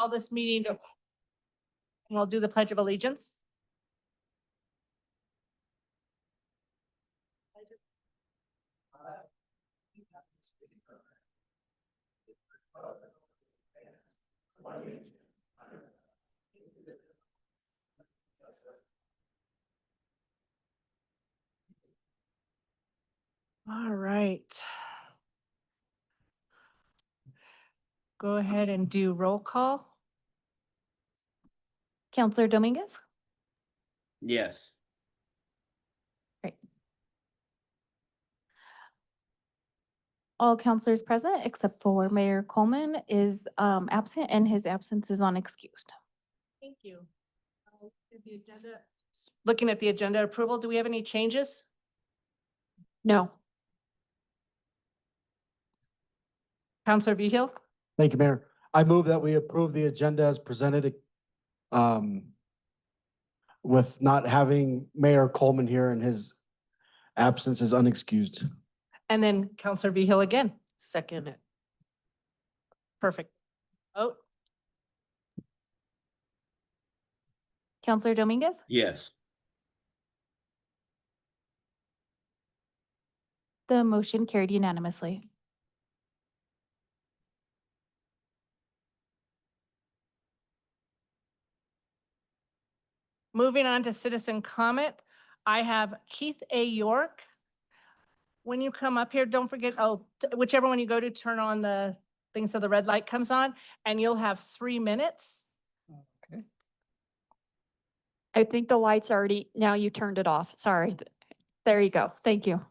call this meeting to, and we'll do the Pledge of Allegiance. All right. Go ahead and do roll call. Counselor Dominguez? Yes. Great. All counselors present except for Mayor Coleman is absent, and his absence is unexcused. Thank you. The agenda. Looking at the agenda approval, do we have any changes? No. Counselor Vihil? Thank you, Mayor. I move that we approve the agenda as presented, with not having Mayor Coleman here and his absence is unexcused. And then Counselor Vihil again. Second it. Perfect. Oh, Counselor Dominguez? Yes. The motion carried unanimously. moving on to citizen comment. I have Keith A. York. When you come up here, don't forget, whichever one you go to, turn on the thing so the red light comes on, and you'll have 3 minutes. Okay. I think the light's already, now you turned it off. Sorry. There you go. Thank you.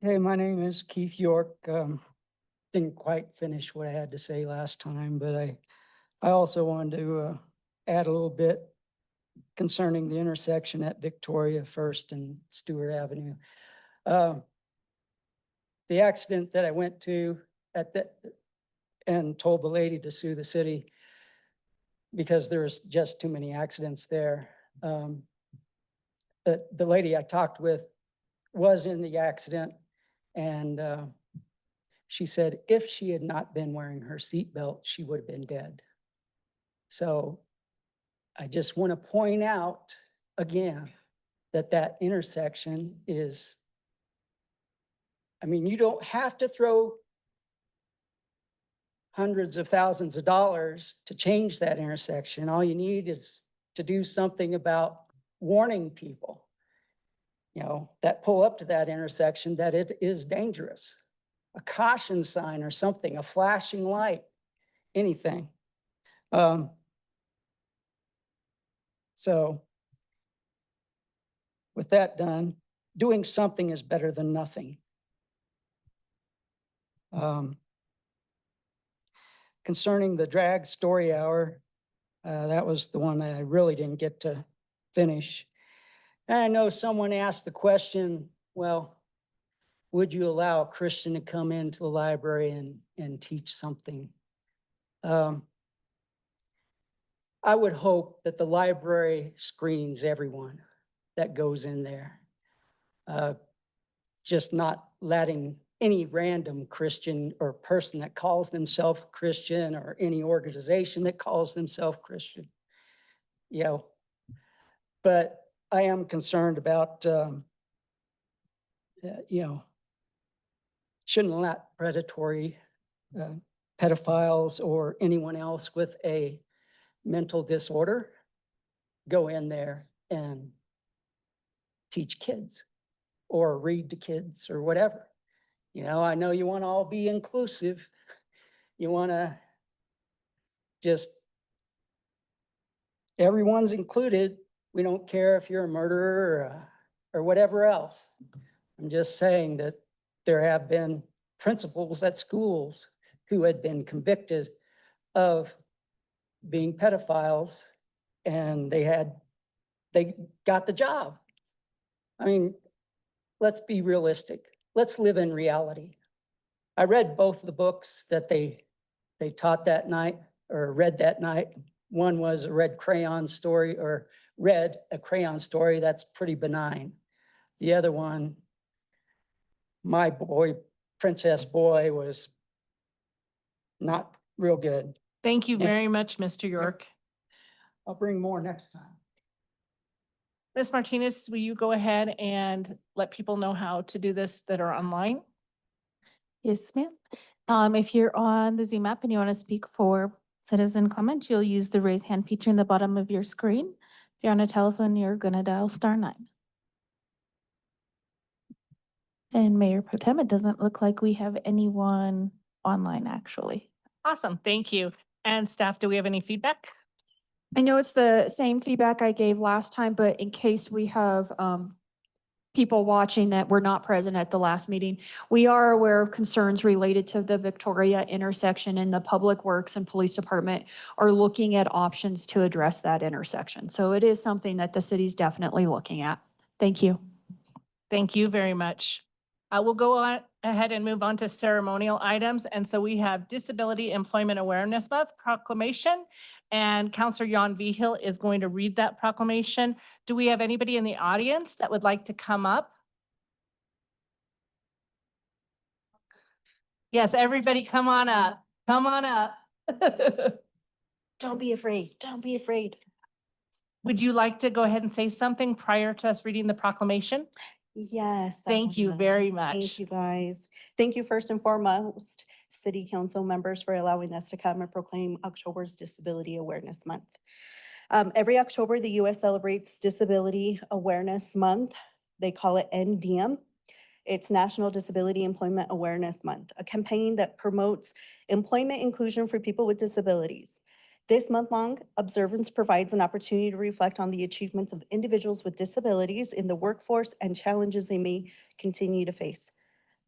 Hey, my name is Keith York. Didn't quite finish what I had to say last time, but I also wanted to add a little bit concerning the intersection at Victoria First and Stewart Avenue. The accident that I went to and told the lady to sue the city because there was just too many accidents there. The lady I talked with was in the accident, and she said if she had not been wearing her seatbelt, she would have been dead. So I just want to point out again that intersection is, I mean, you don't have to throw hundreds of thousands of dollars to change that intersection. All you need is to do something about warning people, you know, that pull up to that intersection that it is dangerous. A caution sign or something, a flashing light, anything. So with that done, doing something is better than nothing. Concerning the drag story hour, that was the one that I really didn't get to finish. And I know someone asked the question, well, would you allow a Christian to come into the library and teach something? I would hope that the library screens everyone that goes in there. Just not letting any random Christian or person that calls themselves Christian or any organization that calls themselves Christian. You know, but I am concerned about, you know, shouldn't let predatory pedophiles or anyone else with a mental disorder go in there and teach kids or read to kids or whatever. You know, I know you want to all be inclusive. You want to just, everyone's included. We don't care if you're a murderer or whatever else. I'm just saying that there have been principals at schools who had been convicted of being pedophiles, and they got the job. I mean, let's be realistic. Let's live in reality. I read both the books that they taught that night or read that night. One was a read a crayon story, that's pretty benign. The other one, my boy, Princess Boy, was not real good. Thank you Yeah. very much, Mr. York. I'll bring more next time. Ms. Martinez, will you go ahead and let people know how to do this that are online? Yes, ma'am. If you're on the Zoom app and you want to speak for citizen comment, you'll use the raise hand feature in the bottom of your screen. If you're on a telephone, you're gonna dial *9. And Mayor Pro Tem, it doesn't look like we have anyone online, actually. Awesome, thank you. And staff, do we have any feedback? I know it's the same feedback I gave last time, but in case we have people watching that were not present at the last meeting, we are aware of concerns related to the Victoria intersection, and the Public Works and Police Department are looking at options to address that intersection. So it is something that the city's definitely looking at. Thank you. Thank you very much. We'll go on ahead and move on to ceremonial items. And so we have Disability Employment Awareness Month proclamation, and Counselor Jan Vigil is going to read that proclamation. Do we have anybody in the audience that would like to come up? Yes, everybody come on up. Come on up. Don't be afraid. Don't be afraid. Would you like to go ahead and say something prior to us reading the proclamation? Yes. I Thank you will. very much. Thank you, guys. Thank you first and foremost, City Council members, for allowing us to come and proclaim October's Disability Awareness Month. Every October, the U.S. celebrates Disability Awareness Month. They call it NDM. It's National Disability Employment Awareness Month, a campaign that promotes employment inclusion for people with disabilities. This month-long observance provides an opportunity to reflect on the achievements of individuals with disabilities in the workforce and challenges they may continue to face.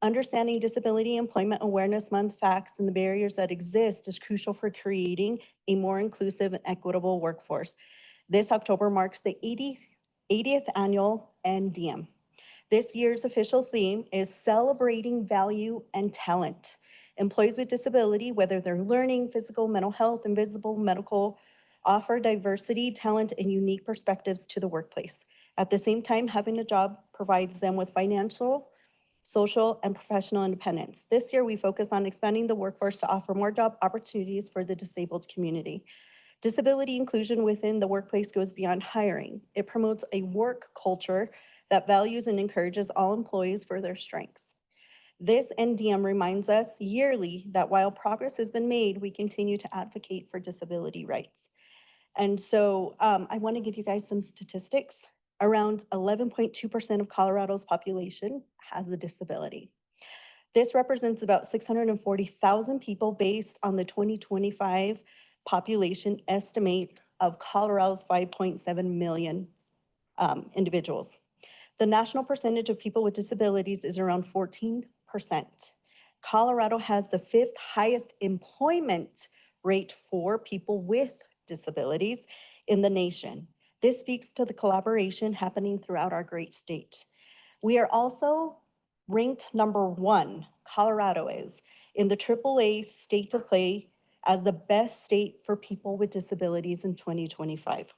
Understanding Disability Employment Awareness Month facts and the barriers that exist is crucial for creating a more inclusive and equitable workforce. This October marks the 80th annual NDM. This year's official theme is Celebrating Value and Talent. Employees with disability, whether they're learning, physical, mental health, invisible, medical, offer diversity, talent, and unique perspectives to the workplace. At the same time, having a job provides them with financial, social, and professional independence. This year, we focus on expanding the workforce to offer more job opportunities for the disabled community. Disability inclusion within the workplace goes beyond hiring. It promotes a work culture that values and encourages all employees for their strengths. This NDM reminds us yearly that while progress has been made, we continue to advocate for disability rights. And so I want to give you guys some statistics. Around 11.2% of Colorado's population has a disability. This represents about 640,000 people based on the 2025 population estimate of Colorado's 5.7 million individuals. The national percentage of people with disabilities is around 14%. Colorado has the 5th highest employment rate for people with disabilities in the nation. This speaks to the collaboration happening throughout our great state. We are also ranked #1, Colorado is, in the AAA State of Play as the best state for people with disabilities in 2025.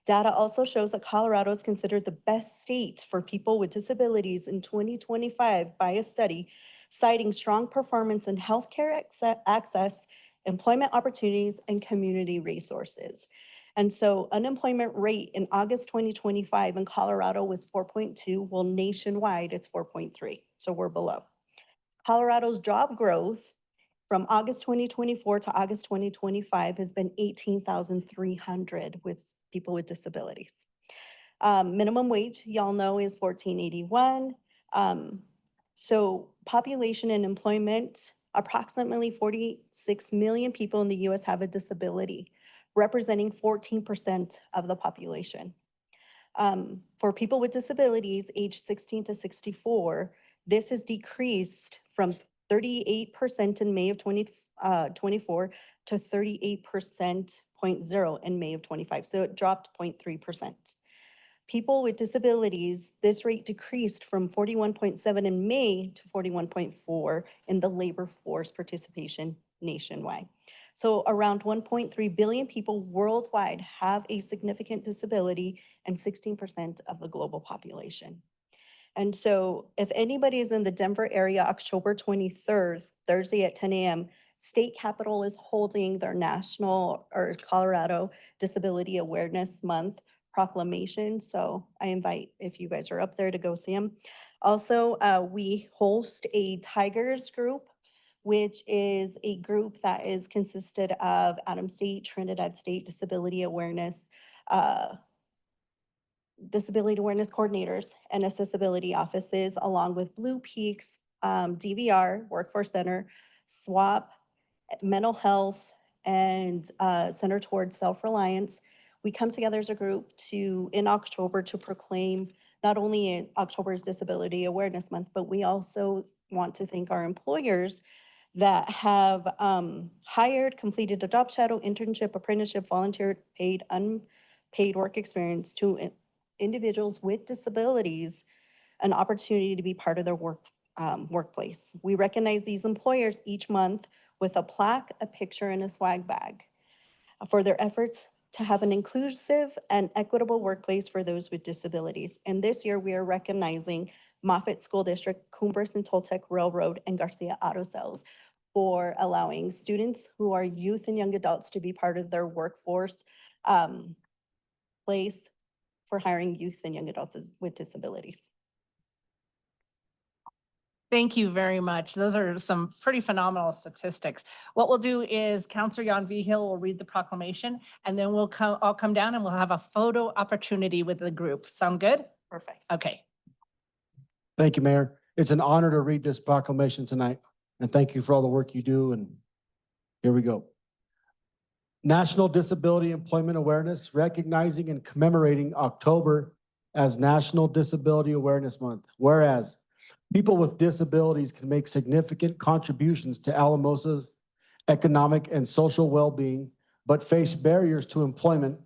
Data also shows that Colorado is considered the best state for people with disabilities in 2025 by a study citing strong performance in healthcare access, employment opportunities, and community resources. And so unemployment rate in August 2025 in Colorado was 4.2, while nationwide it's 4.3, so we're below. Colorado's job growth from August 2024 to August 2025 has been 18,300 with people with disabilities. Minimum wage, y'all know, is $14.81. So population and employment, approximately 46 million people in the US have a disability, representing 14% of the population. For people with disabilities aged 16 to 64, this has decreased from 38% in May of 2024 to 38.0% in May of 25. So it dropped 0.3%. People with disabilities, this rate decreased from 41.7 in May to 41.4 in the labor force participation nationwide. So around 1.3 billion people worldwide have a significant disability and 16% of the global population. And so if anybody is in the Denver area, October 23rd, Thursday at 10 a.m., State Capitol is holding their national or Colorado Disability Awareness Month proclamation. So I invite, if you guys are up there, to go see them. Also, we host a Tigers group, which is a group that is consisted of Adams State, Trinidad State Disability Awareness coordinators and accessibility offices, along with Blue Peaks, DVR, Workforce Center, SWAP, mental health, and Center Towards Self-Reliance. We come together as a group in October to proclaim not only October's Disability Awareness Month, but we also want to thank our employers that have hired, completed a job shadow, internship, apprenticeship, volunteer, paid, unpaid work experience to individuals with disabilities an opportunity to be part of their workplace. We recognize these employers each month with a plaque, a picture, and a swag bag for their efforts to have an inclusive and equitable workplace for those with disabilities. And this year, we are recognizing Moffett School District, Cumbres and Toltec Railroad, and Garcia Auto Sales for allowing students who are youth and young adults to be part of their workforce place for hiring youth and young adults with disabilities. Thank you very much. Those are some pretty phenomenal statistics. What we'll do is Counselor Jan Vigil will read the proclamation, and then we'll all come down and we'll have a photo opportunity with the group. Sound good? Perfect. Okay. Thank you, Mayor. It's an honor to read this proclamation tonight, and thank you for all the work you do, and here we go. National Disability Employment Awareness, recognizing and commemorating October as National Disability Awareness Month. Whereas people with disabilities can make significant contributions to Alamosa's economic and social well-being, but face barriers to employment,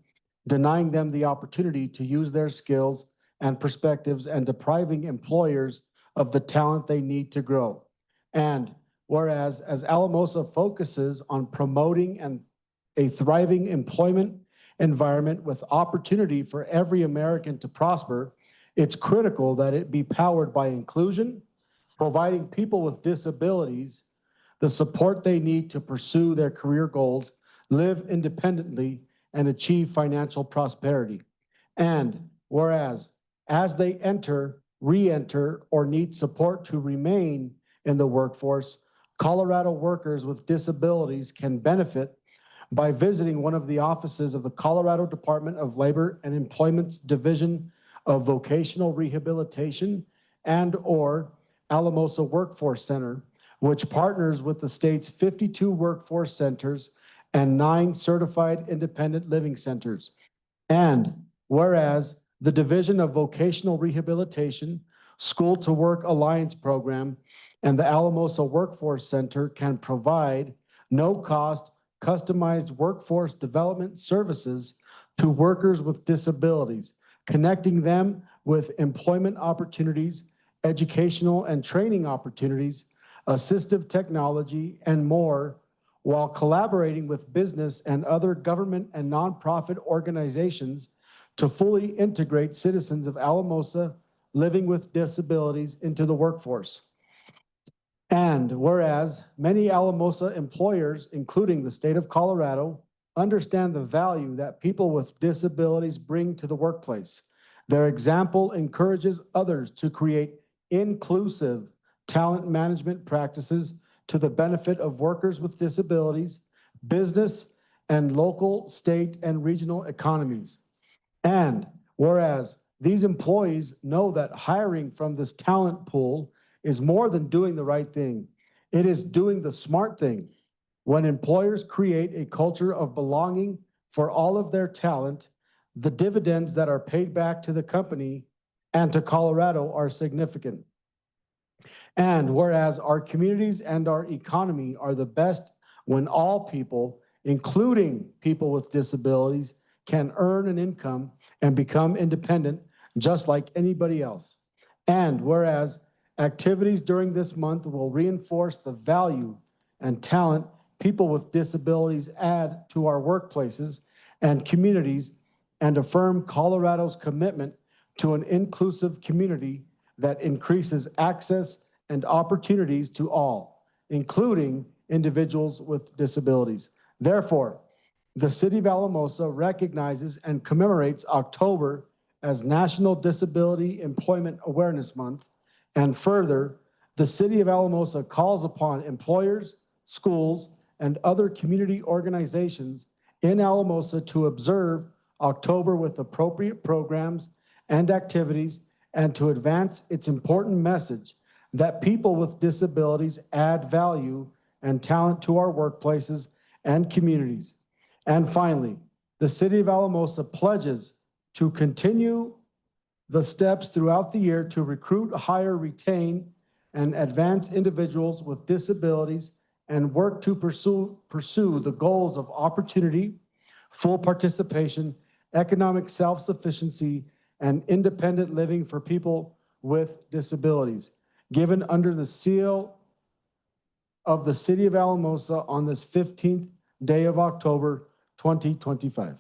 denying them the opportunity to use their skills and perspectives and depriving employers of the talent they need to grow. And whereas as Alamosa focuses on promoting a thriving employment environment with opportunity for every American to prosper, it's critical that it be powered by inclusion, providing people with disabilities the support they need to pursue their career goals, live independently, and achieve financial prosperity. And whereas, as they enter, re-enter, or need support to remain in the workforce, Colorado workers with disabilities can benefit by visiting one of the offices of the Colorado Department of Labor and Employment's Division of Vocational Rehabilitation and/or Alamosa Workforce Center, which partners with the state's 52 workforce centers and 9 certified independent living centers. And whereas the Division of Vocational Rehabilitation, School to Work Alliance Program, and the Alamosa Workforce Center can provide no-cost, customized workforce development services to workers with disabilities, connecting them with employment opportunities, educational and training opportunities, assistive technology, and more, while collaborating with business and other government and nonprofit organizations to fully integrate citizens of Alamosa living with disabilities into the workforce. And whereas many Alamosa employers, including the state of Colorado, understand the value that people with disabilities bring to the workplace, their example encourages others to create inclusive talent management practices to the benefit of workers with disabilities, business, and local, state, and regional economies. And whereas these employees know that hiring from this talent pool is more than doing the right thing, it is doing the smart thing. When employers create a culture of belonging for all of their talent, the dividends that are paid back to the company and to Colorado are significant. And whereas our communities and our economy are the best when all people, including people with disabilities, can earn an income and become independent just like anybody else. And whereas activities during this month will reinforce the value and talent people with disabilities add to our workplaces and communities and affirm Colorado's commitment to an inclusive community that increases access and opportunities to all, including individuals with disabilities. Therefore, the City of Alamosa recognizes and commemorates October as National Disability Employment Awareness Month. And further, the City of Alamosa calls upon employers, schools, and other community organizations in Alamosa to observe October with appropriate programs and activities, and to advance its important message that people with disabilities add value and talent to our workplaces and communities. And finally, the City of Alamosa pledges to continue the steps throughout the year to recruit, hire, retain, and advance individuals with disabilities and work to pursue the goals of opportunity, full participation, economic self-sufficiency, and independent living for people with disabilities, given under the seal of the City of Alamosa on this 15th day of October, 2025.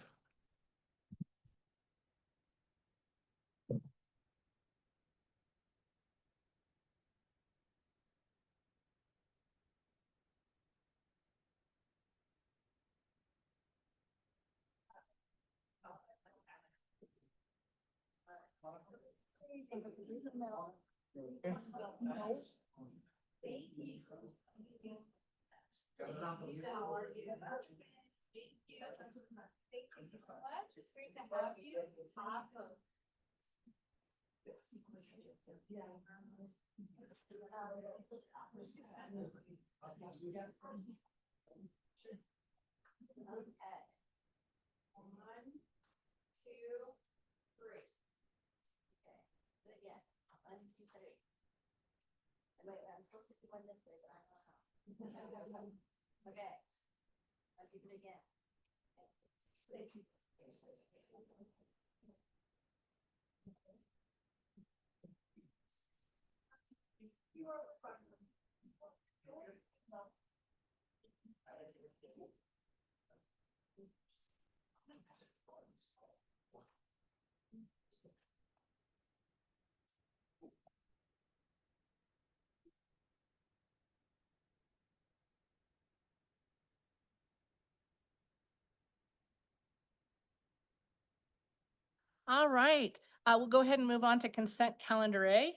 All right, we'll go ahead and move on to consent calendar A.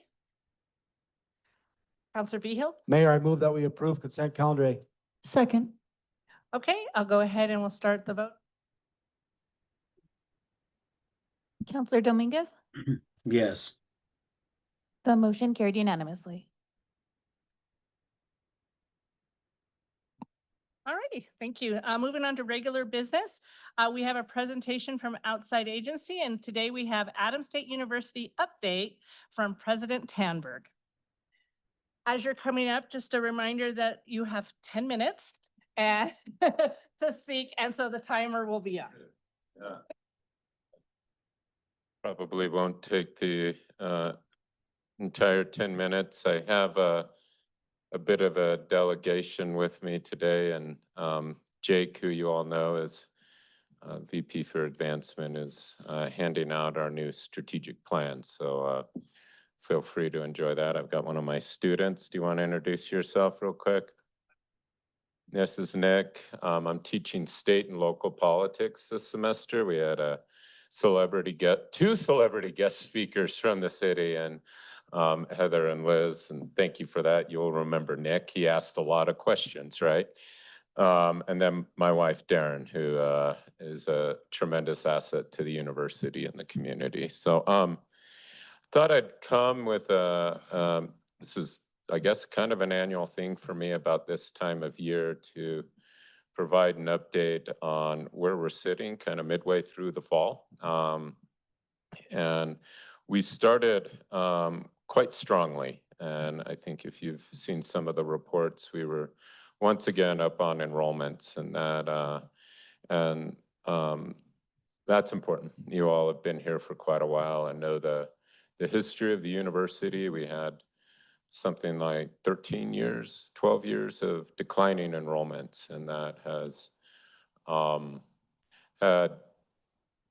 Counselor Behill? Mayor, I move that we approve consent calendar A. Second. Okay, I'll go ahead and we'll start the vote. Counselor Dominguez? Yes. The motion carried unanimously. All righty, thank you. Moving on to regular business, we have a presentation from outside agency, and today we have Adams State University update from President Tanberg. As you're coming up, just a reminder that you have 10 minutes and to speak, and so the timer will be up. Probably won't take the entire 10 minutes. I have a bit of a delegation with me today, and Jake, who you all know is VP for Advancement, is handing out our new strategic plan. So feel free to enjoy that. I've got one of my students. Do you want to introduce yourself real quick? This is Nick. I'm teaching state and local politics this semester. We had two celebrity guest speakers from the city, and Heather and Liz, and thank you for that. You'll remember Nick. He asked a lot of questions, right? And then my wife, Darren, who is a tremendous asset to the university and the community. So thought I'd come with this is, I guess, kind of an annual thing for me about this time of year to provide an update on where we're sitting kind of midway through the fall. And we started quite strongly. And I think if you've seen some of the reports, we were once again up on enrollments, and that's important. You all have been here for quite a while and know the history of the university. We had something like 13 years, 12 years of declining enrollments, and that has had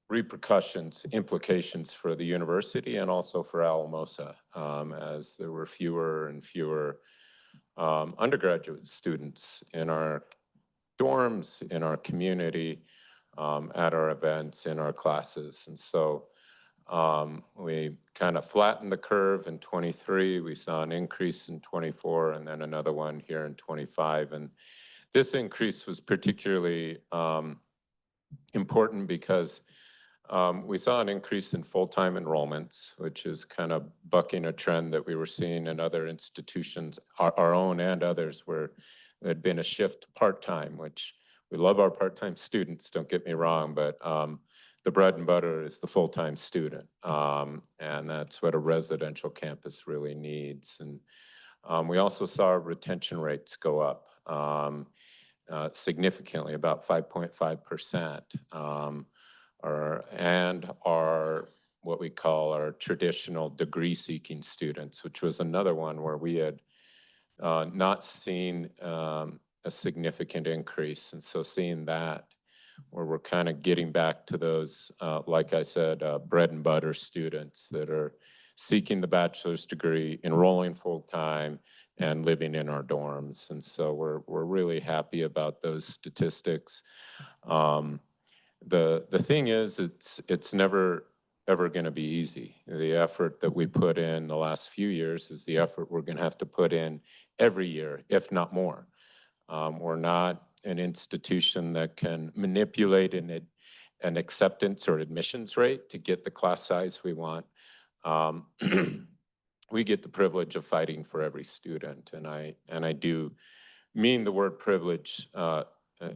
repercussions, implications for the university and also for Alamosa, as there were fewer and fewer undergraduate students in our dorms, in our community, at our events, in our classes. And so we kind of flattened the curve in 23. We saw an increase in 24 and then another one here in 25. And this increase was particularly important because we saw an increase in full-time enrollments, which is kind of bucking a trend that we were seeing in other institutions, our own and others, where there had been a shift to part-time, which we love our part-time students, don't get me wrong, but the bread and butter is the full-time student. And that's what a residential campus really needs. And we also saw retention rates go up significantly, about 5.5%. And our what we call our traditional degree-seeking students, which was another one where we had not seen a significant increase. And so seeing that, where we're kind of getting back to those, like I said, bread and butter students that are seeking the bachelor's degree, enrolling full-time, and living in our dorms. And so we're really happy about those statistics. The thing is, it's never ever going to be easy. The effort that we put in the last few years is the effort we're going to have to put in every year, if not more. We're not an institution that can manipulate an acceptance or admissions rate to get the class size we want. We get the privilege of fighting for every student, and I do mean the word privilege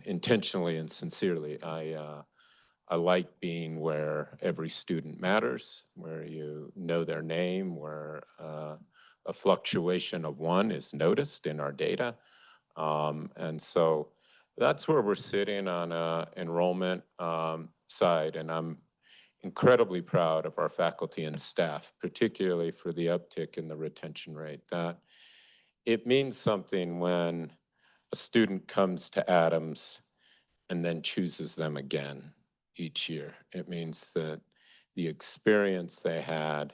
intentionally and sincerely. I like being where every student matters, where you know their name, where a fluctuation of one is noticed in our data. And so that's where we're sitting on enrollment side, and I'm incredibly proud of our faculty and staff, particularly for the uptick in the retention rate. That it means something when a student comes to Adams and then chooses them again each year. It means that the experience they had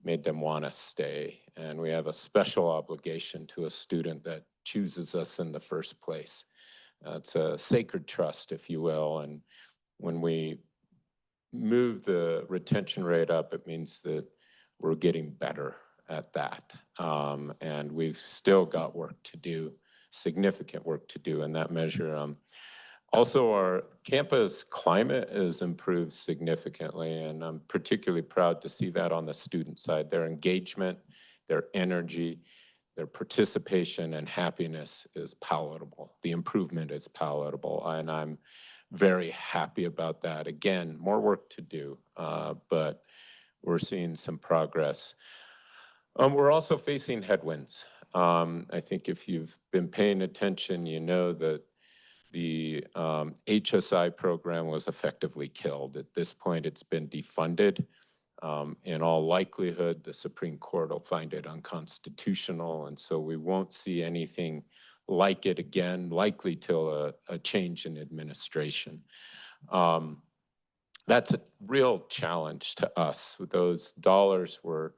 made them want to stay. And we have a special obligation to a student that chooses us in the first place. It's a sacred trust, if you will. And when we move the retention rate up, it means that we're getting better at that. And we've still got work to do, significant work to do in that measure. Also, our campus climate has improved significantly, and I'm particularly proud to see that on the student side. Their engagement, their energy, their participation and happiness is palatable. The improvement is palatable, and I'm very happy about that. Again, more work to do, but we're seeing some progress. We're also facing headwinds. I think if you've been paying attention, you know that the HSI program was effectively killed. At this point, it's been defunded. In all likelihood, the Supreme Court will find it unconstitutional, and so we won't see anything like it again, likely till a change in administration. That's a real challenge to us. Those dollars were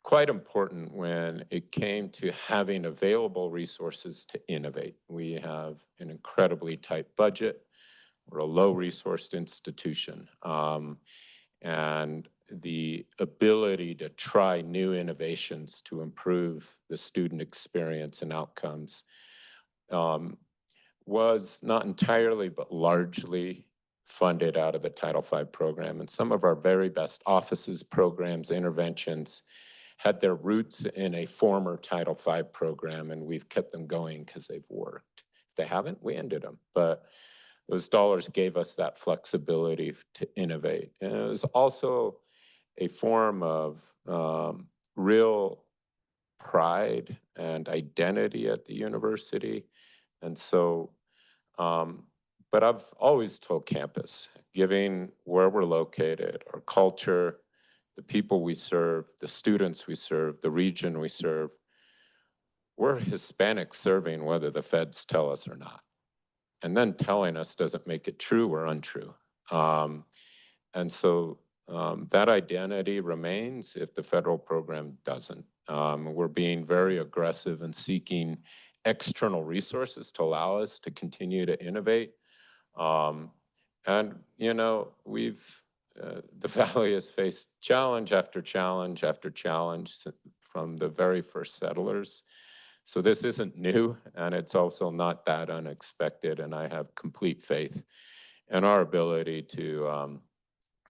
quite important when it came to having available resources to innovate. We have an incredibly tight budget. We're a low-resourced institution. And the ability to try new innovations to improve the student experience and outcomes was not entirely, but largely funded out of the Title V program. And some of our very best offices, programs, interventions had their roots in a former Title V program, and we've kept them going because they've worked. If they haven't, we ended them. But those dollars gave us that flexibility to innovate. And it was also a form of real pride and identity at the university. And so, but I've always told campus, given where we're located, our culture, the people we serve, the students we serve, the region we serve, we're Hispanic serving whether the feds tell us or not. And then telling us doesn't make it true or untrue. And so that identity remains if the federal program doesn't. We're being very aggressive in seeking external resources to allow us to continue to innovate. And, you know, the Valley has faced challenge after challenge after challenge from the very first settlers. So this isn't new, and it's also not that unexpected. And I have complete faith in our ability to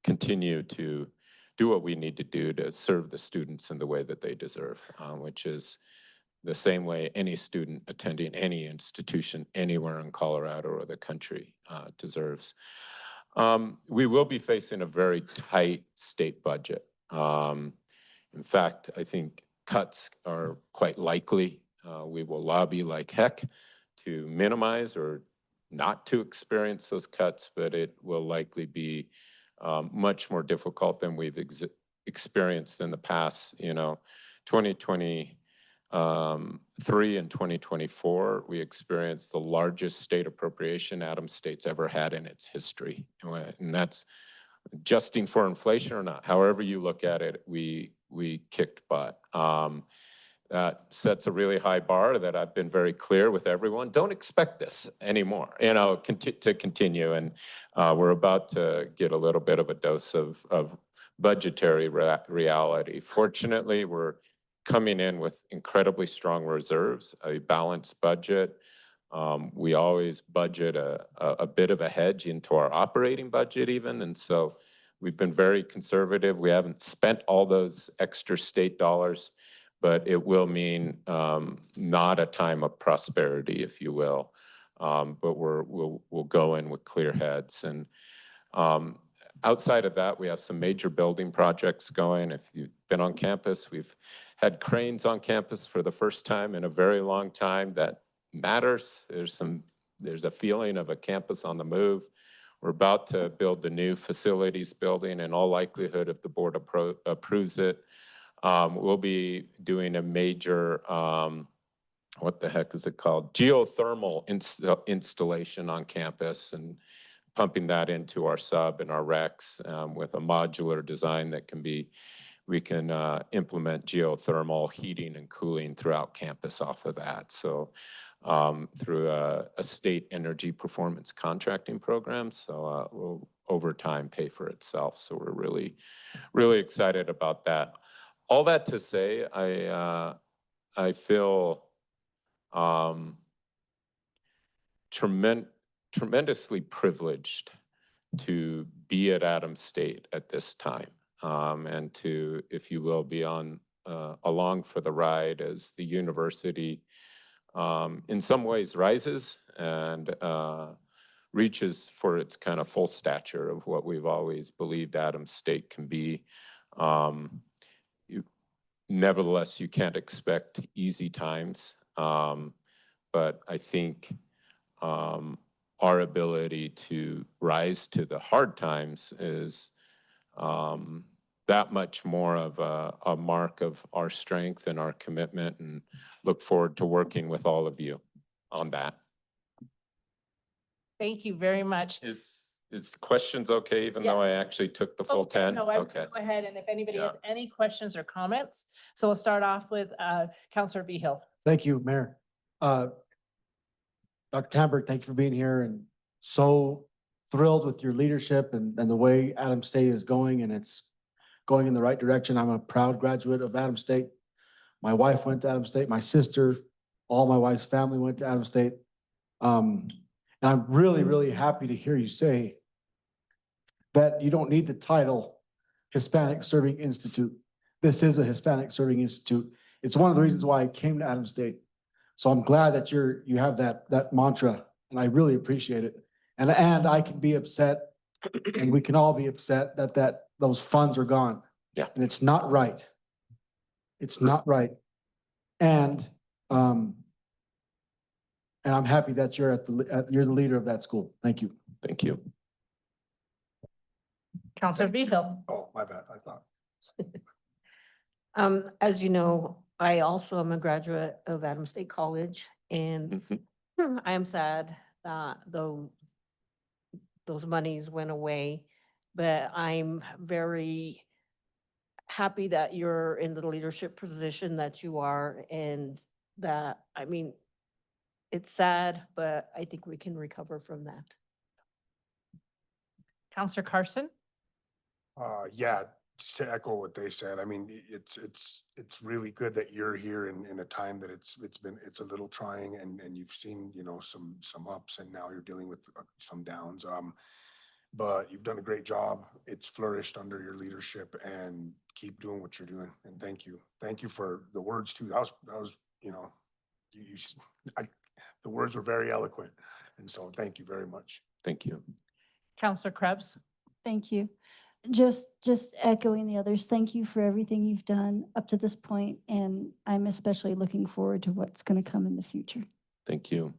continue to do what we need to do to serve the students in the way that they deserve, which is the same way any student attending any institution anywhere in Colorado or the country deserves. We will be facing a very tight state budget. In fact, I think cuts are quite likely. We will lobby like heck to minimize or not to experience those cuts, but it will likely be much more difficult than we've experienced in the past. You know, 2023 and 2024, we experienced the largest state appropriation Adams State's ever had in its history. And that's adjusting for inflation or not. However you look at it, we kicked butt. That sets a really high bar that I've been very clear with everyone. Don't expect this anymore, you know, to continue. And we're about to get a little bit of a dose of budgetary reality. Fortunately, we're coming in with incredibly strong reserves, a balanced budget. We always budget a bit of a hedge into our operating budget even. And so we've been very conservative. We haven't spent all those extra state dollars, but it will mean not a time of prosperity, if you will. But we'll go in with clear heads. And outside of that, we have some major building projects going. If you've been on campus, we've had cranes on campus for the first time in a very long time. That matters. There's a feeling of a campus on the move. We're about to build the new facilities building. In all likelihood, if the board approves it, we'll be doing a major, what the heck is it called? Geothermal installation on campus and pumping that into our sub and our recs with a modular design that we can implement geothermal heating and cooling throughout campus off of that. So through a state energy performance contracting program. So we'll over time pay for itself. So we're really, really excited about that. All that to say, I feel tremendously privileged to be at Adams State at this time and to, if you will, be along for the ride as the university in some ways rises and reaches for its kind of full stature of what we've always believed Adams State can be. Nevertheless, you can't expect easy times, but I think our ability to rise to the hard times is that much more of a mark of our strength and our commitment, and look forward to working with all of you on that. Thank you very much. Is questions okay, even though I actually took the full 10? No, Okay. go ahead, and if anybody Yeah. has any questions or comments. So we'll start off with Councilor Behill. Thank you, Mayor. Dr. Tamberg, thank you for being here, and so thrilled with your leadership and the way Adams State is going, and it's going in the right direction. I'm a proud graduate of Adams State. My wife went to Adams State, my sister, all my wife's family went to Adams State. And I'm really, really happy to hear you say that you don't need the title Hispanic Serving Institute. This is a Hispanic Serving Institute. It's one of the reasons why I came to Adams State. So I'm glad that you have that mantra, and I really appreciate it. And I can be upset, and we can all be upset that those funds are gone. Yeah. And it's not right. It's not right. And I'm happy that you're you're the leader of that school. Thank you. Thank you. Councilor Behill. Oh, my bad. I thought. As you know, I also am a graduate of Adams State College, and I am sad that those monies went away. but I'm very happy that you're in the leadership position that you are, and that, I mean, it's sad, but I think we can recover from that. Counselor Carson? Yeah, just to echo what they said, I mean, it's really good that you're here in a time that it's a little trying, and you've seen, you know, some ups, and now you're dealing with some downs. But you've done a great job. It's flourished under your leadership, and keep doing what you're doing. And thank you. Thank you for the words too. That was, you know, the words were very eloquent. And so thank you very much. Thank you. Counselor Krebs? Thank you. Just echoing the others, thank you for everything you've done up to this point, and I'm especially looking forward to what's going to come in the future. Thank you.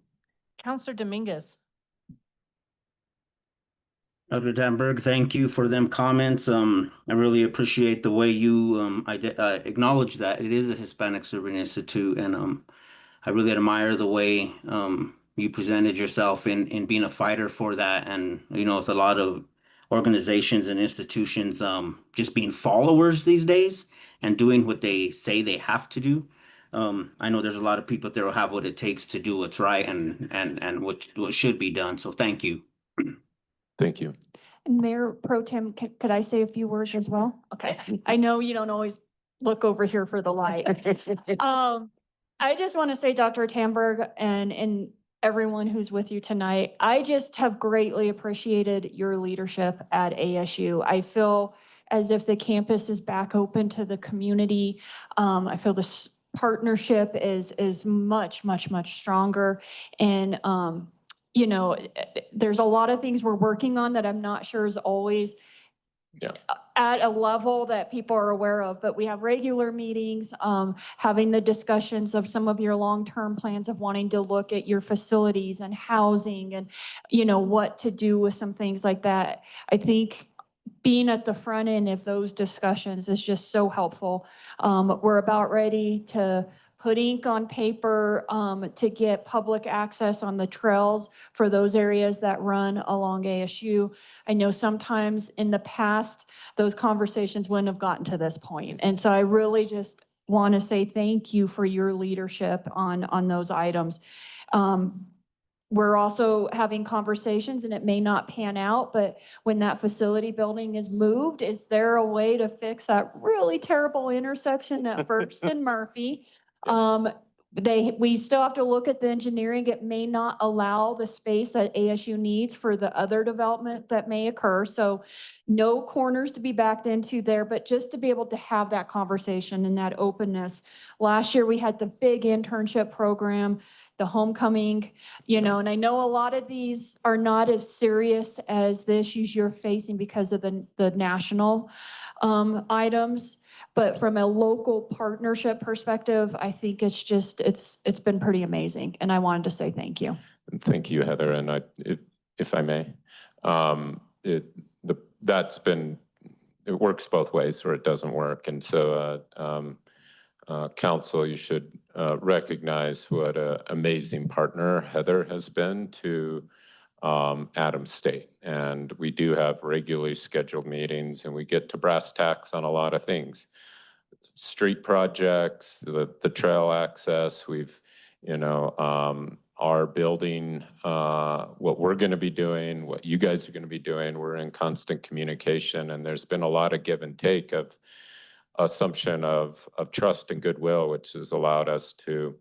Counselor Dominguez? Dr. Danberg, thank you for them comments. I really appreciate the way you acknowledge that it is a Hispanic Serving Institute, and I really admire the way you presented yourself in being a fighter for that. And you know, with a lot of organizations and institutions just being followers these days and doing what they say they have to do. I know there's a lot of people that will have what it takes to do what's right and what should be done. So thank you. Thank you. And Mayor Pro Tem, could I say a few words as well? Okay, I know you don't always look over here for the light. I just want to say, Dr. Tamberg and everyone who's with you tonight, I just have greatly appreciated your leadership at ASU. I feel as if the campus is back open to the community. I feel this partnership is much stronger. And, you know, there's a lot of things we're working on that I'm not sure is always at a level that people are aware of, but we have regular meetings, having the discussions of some of your long-term plans of wanting to look at your facilities and housing and, you know, what to do with some things like that. I think being at the front end of those discussions is just so helpful. We're about ready to put ink on paper to get public access on the trails for those areas that run along ASU. I know sometimes in the past, those conversations wouldn't have gotten to this point. And so I really just want to say thank you for your leadership on those items. We're also having conversations, and it may not pan out, but when that facility building is moved, is there a way to fix that really terrible intersection at First and Murphy? We still have to look at the engineering. It may not allow the space that ASU needs for the other development that may occur. So no corners to be backed into there, but just to be able to have that conversation and that openness. Last year, we had the big internship program, the homecoming, you know, and I know a lot of these are not as serious as the issues you're facing because of the national items. But from a local partnership perspective, I think it's just, it's been pretty amazing. And I wanted to say thank you. Thank you, Heather. And if I may, that's been, it works both ways or it doesn't work. And so council, you should recognize what an amazing partner Heather has been to Adams State. And we do have regularly scheduled meetings, and we get to brass tacks on a lot of things. Street projects, the trail access, we've, you know, our building, what we're going to be doing, what you guys are going to be doing. We're in constant communication, and there's been a lot of give and take of assumption of trust and goodwill, which has allowed us to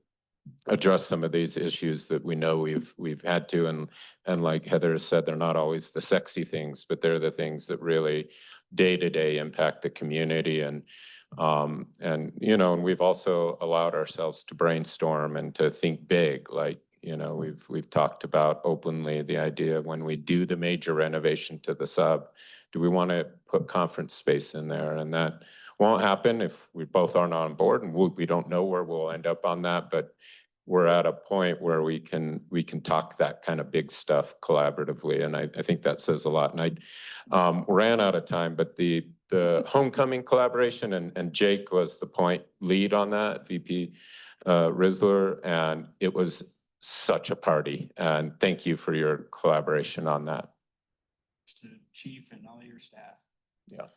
address some of these issues that we know we've had to, and like Heather has said, they're not always the sexy things, but they're the things that really day to day impact the community. And you know, and we've also allowed ourselves to brainstorm and to think big. Like, you know, we've talked about openly the idea when we do the major renovation to the sub, do we want to put conference space in there? And that won't happen if we both aren't on board, and we don't know where we'll end up on that, but we're at a point where we can talk that kind of big stuff collaboratively, and I think that says a lot. And I ran out of time, but the homecoming collaboration, and Jake was the point lead on that, VP Risler, and it was such a party. And thank you for your collaboration on that. to Chief and all your staff. Yeah.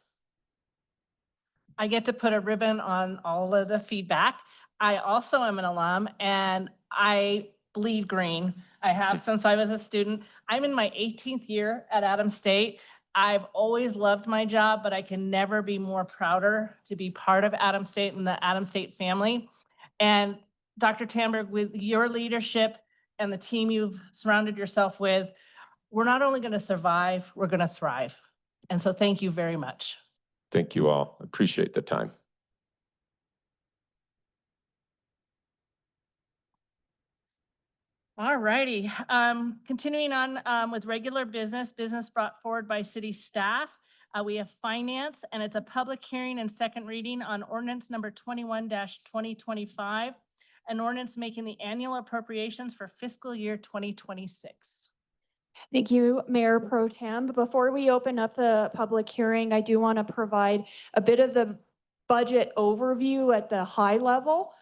I get to put a ribbon on all of the feedback. I also am an alum and I bleed green. I have since I was a student. I'm in my 18th year at Adams State. I've always loved my job, but I can never be more prouder to be part of Adams State and the Adams State family. And Dr. Tamberg, with your leadership and the team you've surrounded yourself with, we're not only going to survive, we're going to thrive. And so thank you very much. Thank you all. Appreciate the time. All righty, continuing on with regular business brought forward by city staff. We have finance, and it's a public hearing and second reading on ordinance number 21-2025, an ordinance making the annual appropriations for fiscal year 2026. Thank you, Mayor Pro Tem. Before we open up the public hearing, I do want to provide a bit of the budget overview at the high level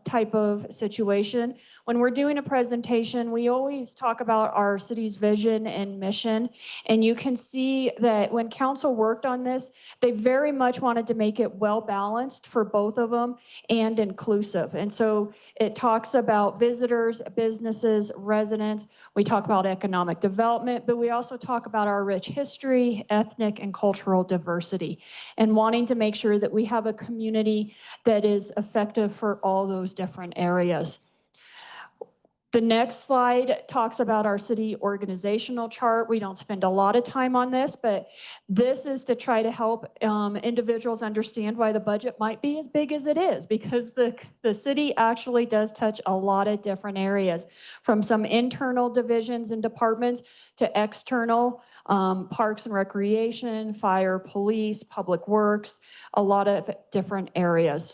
type of situation. When we're doing a presentation, we always talk about our city's vision and mission. And you can see that when council worked on this, they very much wanted to make it well balanced for both of them and inclusive. And so it talks about visitors, businesses, residents. We talk about economic development, but we also talk about our rich history, ethnic and cultural diversity, and wanting to make sure that we have a community that is effective for all those different areas. The next slide talks about our city organizational chart. We don't spend a lot of time on this, but this is to try to help individuals understand why the budget might be as big as it is, because the city actually does touch a lot of different areas, from some internal divisions and departments to external, parks and recreation, fire, police, public works, a lot of different areas.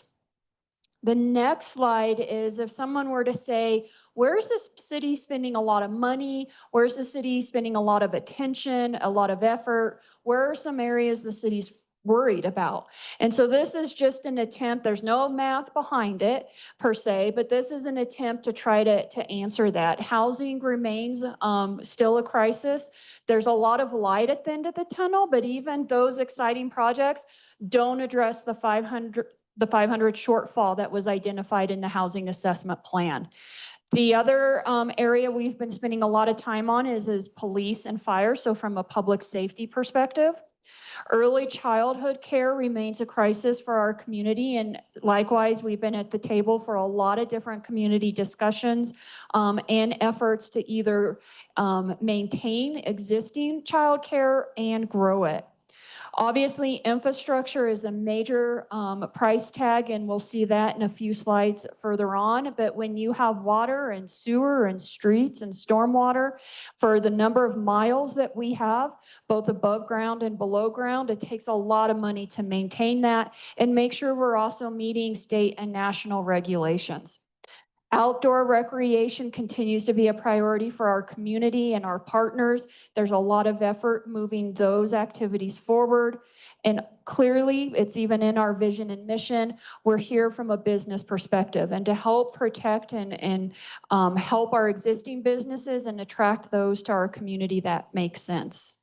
The next slide is if someone were to say, where's this city spending a lot of money? Where's the city spending a lot of attention, a lot of effort? Where are some areas the city's worried about? And so this is just an attempt. There's no math behind it per se, but this is an attempt to try to answer that. Housing remains still a crisis. There's a lot of light at the end of the tunnel, but even those exciting projects don't address the 500 shortfall that was identified in the housing assessment plan. The other area we've been spending a lot of time on is police and fire. So from a public safety perspective, early childhood care remains a crisis for our community. And likewise, we've been at the table for a lot of different community discussions and efforts to either maintain existing childcare and grow it. Obviously, infrastructure is a major price tag, and we'll see that in a few slides further on. But when you have water and sewer and streets and stormwater, for the number of miles that we have, both above ground and below ground, it takes a lot of money to maintain that and make sure we're also meeting state and national regulations. Outdoor recreation continues to be a priority for our community and our partners. There's a lot of effort moving those activities forward. And clearly, it's even in our vision and mission. We're here from a business perspective and to help protect and help our existing businesses and attract those to our community that makes sense.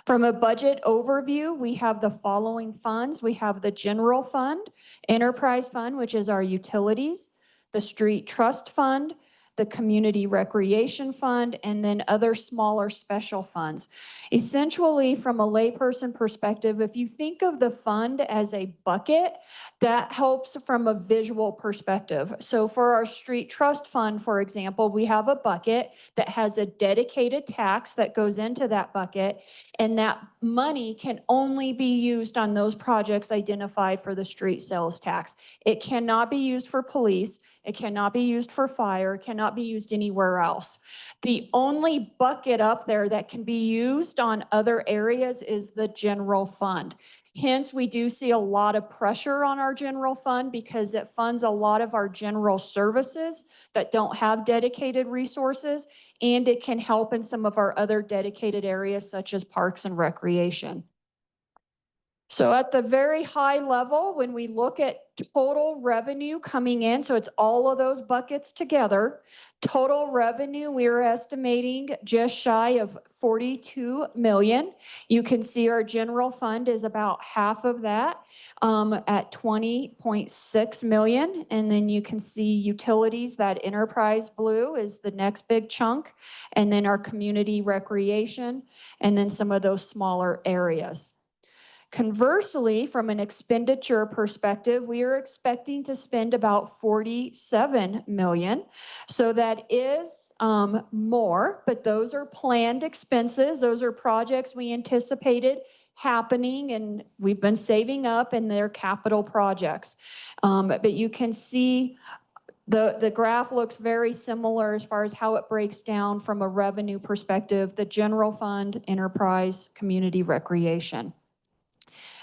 From a budget overview, we have the following funds. We have the general fund, enterprise fund, which is our utilities, the street trust fund, the community recreation fund, and then other smaller special funds. Essentially, from a layperson perspective, if you think of the fund as a bucket, that helps from a visual perspective. So for our street trust fund, for example, we have a bucket that has a dedicated tax that goes into that bucket, and that money can only be used on those projects identified for the street sales tax. It cannot be used for police. It cannot be used for fire. It cannot be used anywhere else. The only bucket up there that can be used on other areas is the general fund. Hence, we do see a lot of pressure on our general fund because it funds a lot of our general services that don't have dedicated resources, and it can help in some of our other dedicated areas such as parks and recreation. So at the very high level, when we look at total revenue coming in, so it's all of those buckets together, total revenue, we're estimating just shy of 42 million. You can see our general fund is about half of that at 20.6 million. And then you can see utilities, that enterprise blue is the next big chunk. And then our community recreation, and then some of those smaller areas. Conversely, from an expenditure perspective, we are expecting to spend about 47 million. So that is more, but those are planned expenses. Those are projects we anticipated happening and we've been saving up, and they're capital projects. But you can see the graph looks very similar as far as how it breaks down from a revenue perspective, the general fund, enterprise, community recreation.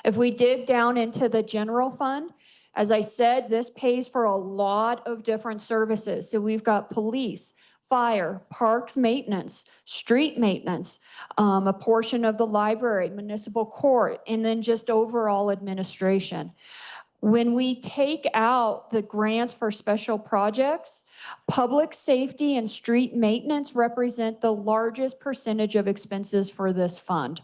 If we dig down into the general fund, as I said, this pays for a lot of different services. So we've got police, fire, parks maintenance, street maintenance, a portion of the library, municipal court, and then just overall administration. When we take out the grants for special projects, public safety and street maintenance represent the largest percentage of expenses for this fund.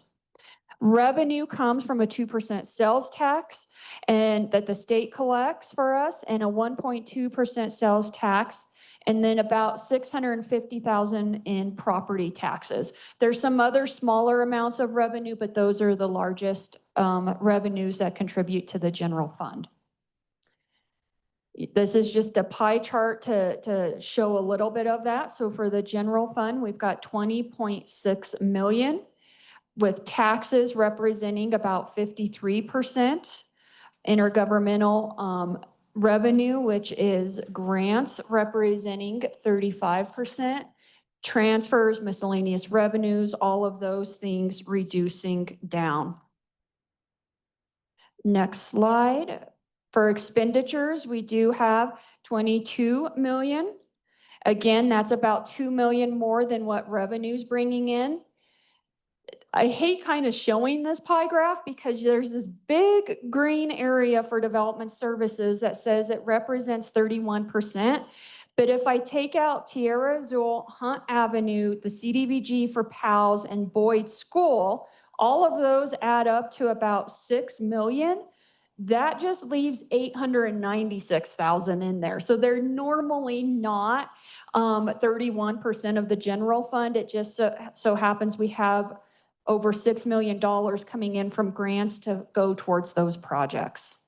Revenue comes from a 2% sales tax and that the state collects for us, and a 1.2% sales tax, and then about 650,000 in property taxes. There's some other smaller amounts of revenue, but those are the largest revenues that contribute to the general fund. This is just a pie chart to show a little bit of that. So for the general fund, we've got 20.6 million. With taxes representing about 53%, intergovernmental revenue, which is grants, representing 35%, transfers, miscellaneous revenues, all of those things reducing down. Next slide. For expenditures, we do have 22 million. Again, that's about 2 million more than what revenue's bringing in. I hate kind of showing this pie graph because there's this big green area for development services that says it represents 31%. But if I take out Tierra Azul, Hunt Avenue, the CDBG for PALS, and Boyd School, all of those add up to about 6 million. That just leaves 896,000 in there. So they're normally not 31% of the general fund. It just so happens we have over $6 million coming in from grants to go towards those projects.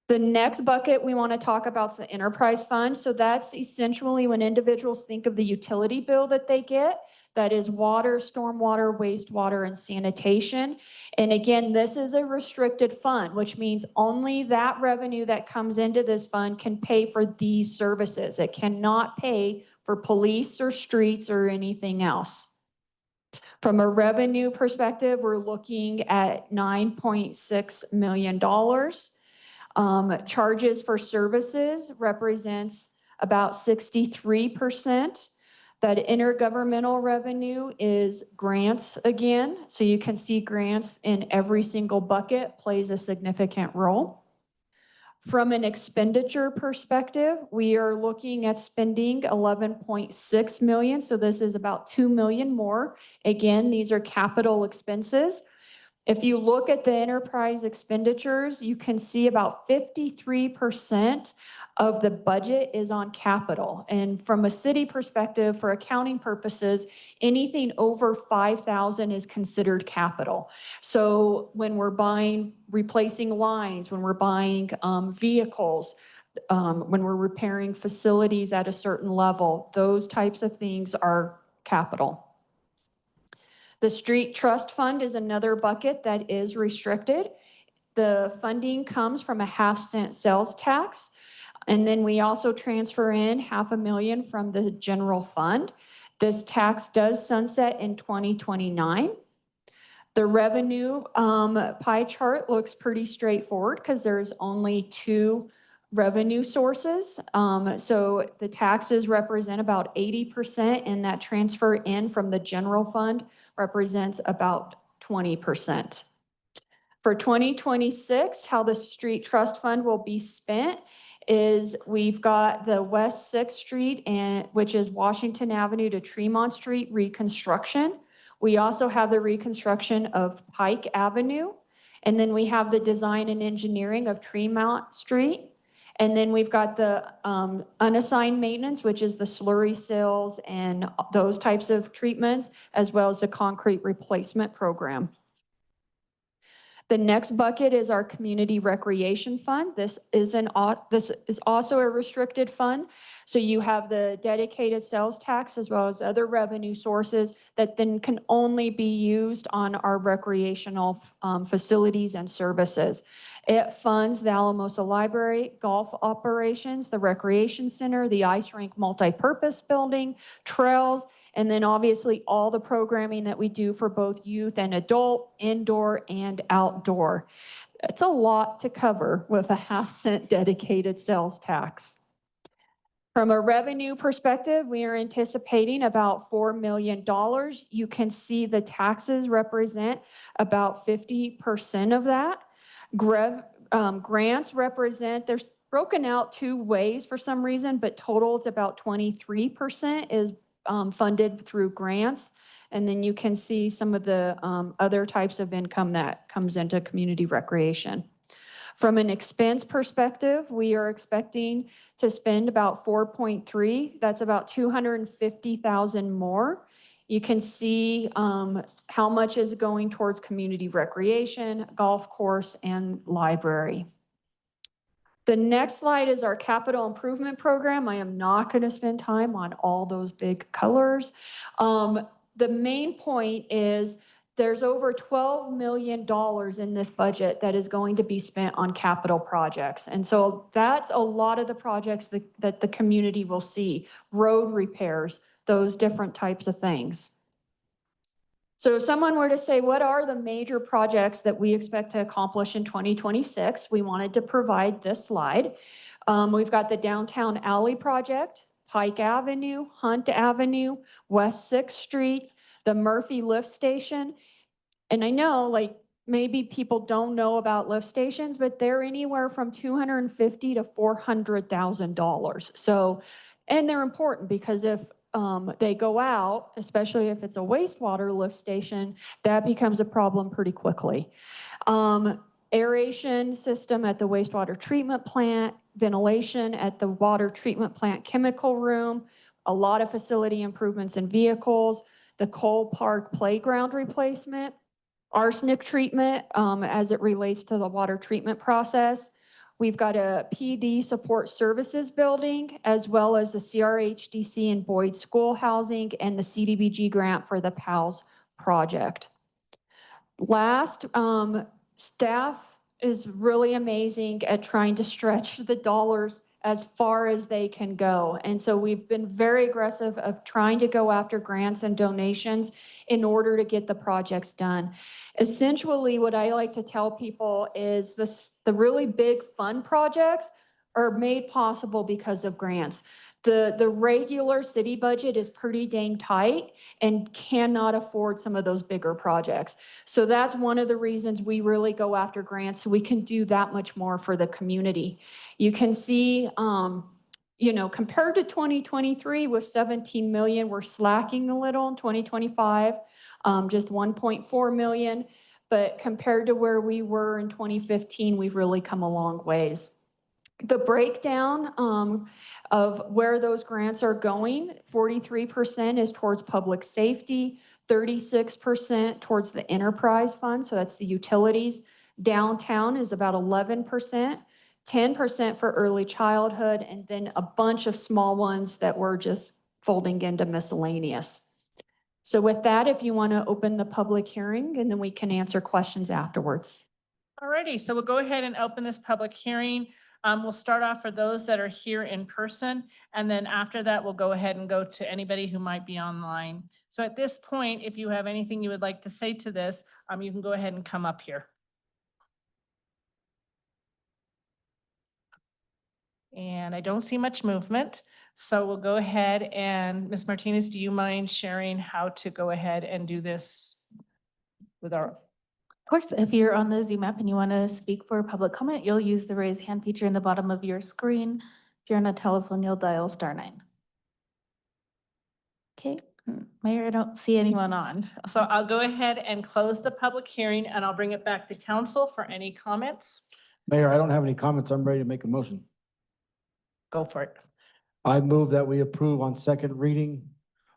The next bucket we want to talk about is the enterprise fund. So that's essentially when individuals think of the utility bill that they get, that is water, stormwater, wastewater, and sanitation. And again, this is a restricted fund, which means only that revenue that comes into this fund can pay for these services. It cannot pay for police or streets or anything else. From a revenue perspective, we're looking at $9.6 million. Charges for services represents about 63%. That intergovernmental revenue is grants again. So you can see grants in every single bucket plays a significant role. From an expenditure perspective, we are looking at spending 11.6 million. So this is about 2 million more. Again, these are capital expenses. If you look at the enterprise expenditures, you can see about 53% of the budget is on capital. And from a city perspective, for accounting purposes, anything over 5,000 is considered capital. So when we're buying, replacing lines, when we're buying vehicles, when we're repairing facilities at a certain level, those types of things are capital. The street trust fund is another bucket that is restricted. The funding comes from a 0.5-cent sales tax. And then we also transfer in $500,000 from the general fund. This tax does sunset in 2029. The revenue pie chart looks pretty straightforward because there's only 2 revenue sources. So the taxes represent about 80%, and that transfer in from the general fund represents about 20%. For 2026, how the street trust fund will be spent is we've got the West Sixth Street and which is Washington Avenue to Tremont Street reconstruction. We also have the reconstruction of Pike Avenue. And then we have the design and engineering of Tremont Street. And then we've got the unassigned maintenance, which is the slurry seals and those types of treatments, as well as the concrete replacement program. The next bucket is our community recreation fund. This is also a restricted fund. So you have the dedicated sales tax as well as other revenue sources that then can only be used on our recreational facilities and services. It funds the Alamosa Library, golf operations, the recreation center, the ice rink multi-purpose building, trails, and then obviously all the programming that we do for both youth and adult, indoor and outdoor. It's a lot to cover with a 0.5 cent dedicated sales tax. From a revenue perspective, we are anticipating about $4 million. You can see the taxes represent about 50% of that. Grants represent, they're broken out 2 ways for some reason, but total it's about 23% is funded through grants. And then you can see some of the other types of income that comes into community recreation. From an expense perspective, we are expecting to spend about 4.3. That's about 250,000 more. You can see how much is going towards community recreation, golf course, and library. The next slide is our capital improvement program. I am not going to spend time on all those big colors. The main point is there's over $12 million in this budget that is going to be spent on capital projects. And so that's a lot of the projects that the community will see, road repairs, those different types of things. So if someone were to say, what are the major projects that we expect to accomplish in 2026? We wanted to provide this slide. We've got the Downtown Alley Project, Pike Avenue, Hunt Avenue, West 6th Street, the Murphy Lift Station. And I know like maybe people don't know about lift stations, but they're anywhere from $250,000 to $400,000. So, and they're important because if they go out, especially if it's a wastewater lift station, that becomes a problem pretty quickly. Aeration system at the wastewater treatment plant, ventilation at the water treatment plant chemical room, a lot of facility improvements in vehicles, the Cole Park playground replacement, arsenic treatment as it relates to the water treatment process. We've got a PD support services building, as well as the CRHDC and Boyd School Housing and the CDBG grant for the PALS project. Last, staff is really amazing at trying to stretch the dollars as far as they can go. And so we've been very aggressive of trying to go after grants and donations in order to get the projects done. Essentially, what I like to tell people is the really big fun projects are made possible because of grants. The regular city budget is pretty dang tight and cannot afford some of those bigger projects. So that's one of the reasons we really go after grants, so we can do that much more for the community. You can see, you know, compared to 2023 with 17 million, we're slacking a little in 2025, just 1.4 million. But compared to where we were in 2015, we've really come a long ways. The breakdown of where those grants are going, 43% is towards public safety, 36% towards the enterprise fund, so that's the utilities. Downtown is about 11%, 10% for early childhood, and then a bunch of small ones that we're just folding into miscellaneous. So with that, if you want to open the public hearing, and then we can answer questions afterwards. Alrighty, so we'll go ahead and open this public hearing. We'll start off for those that are here in person, and then after that, we'll go ahead and go to anybody who might be online. So at this point, if you have anything you would like to say to this, you can go ahead and come up here. And I don't see much movement, so we'll go ahead and Ms. Martinez, do you mind sharing how to go ahead and do this with our? Of course, if you're on the Zoom app and you want to speak for public comment, you'll use the raise hand feature in the bottom of your screen. If you're on a telephone, you'll dial *9. Okay, Mayor, I don't see anyone on. So I'll go ahead and close the public hearing and I'll bring it back to council for any comments. Mayor, I don't have any comments. I'm ready to make a motion. Go for it. I move that we approve on second reading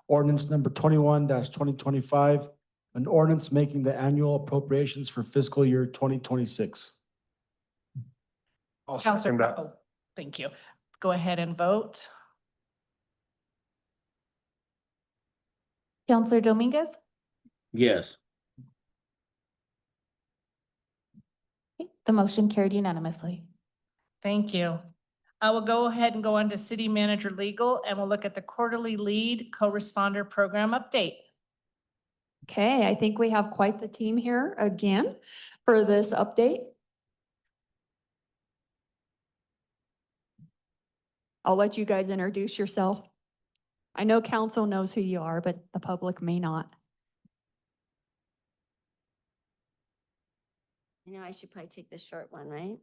ordinance number 21-2025, an ordinance making the annual appropriations for fiscal year 2026. I'll Counselor, second that. oh, thank you. Go ahead and vote. Counselor Dominguez? Yes. Okay, the motion carried unanimously. Thank you. I will go ahead and go on to City Manager Legal and we'll look at the quarterly lead co-responder program update. Okay, I think we have quite the team here again for this update. I'll let you guys introduce yourself. I know council knows who you are, but the public may not. I should probably take the short one, right?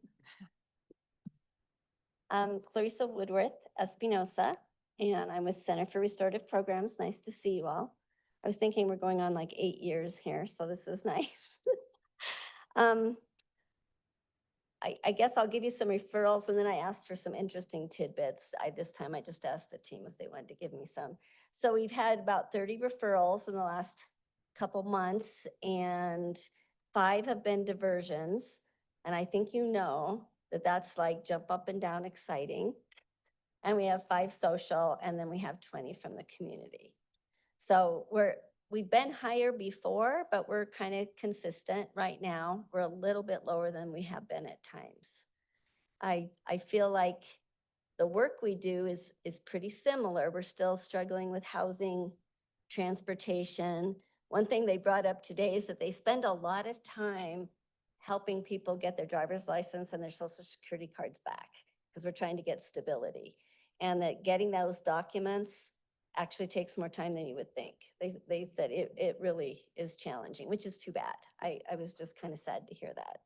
Clarissa Woodworth Espinosa, and I'm with Center for Restorative Programs. Nice to see you all. I was thinking we're going on like 8 years here, so this is nice. I guess I'll give you some referrals, and then I asked for some interesting tidbits. This time I just asked the team if they wanted to give me some. So we've had about 30 referrals in the last couple months, and 5 have been diversions. And I think you know that that's like jump up and down exciting. And we have 5 social, and then we have 20 from the community. So we've been higher before, but we're kind of consistent right now. We're a little bit lower than we have been at times. I feel like the work we do is pretty similar. We're still struggling with housing, transportation. One thing they brought up today is that they spend a lot of time helping people get their driver's license and their social security cards back because we're trying to get stability. And that getting those documents actually takes more time than you would think. They said it really is challenging, which is too bad. I was just kind of sad to hear that.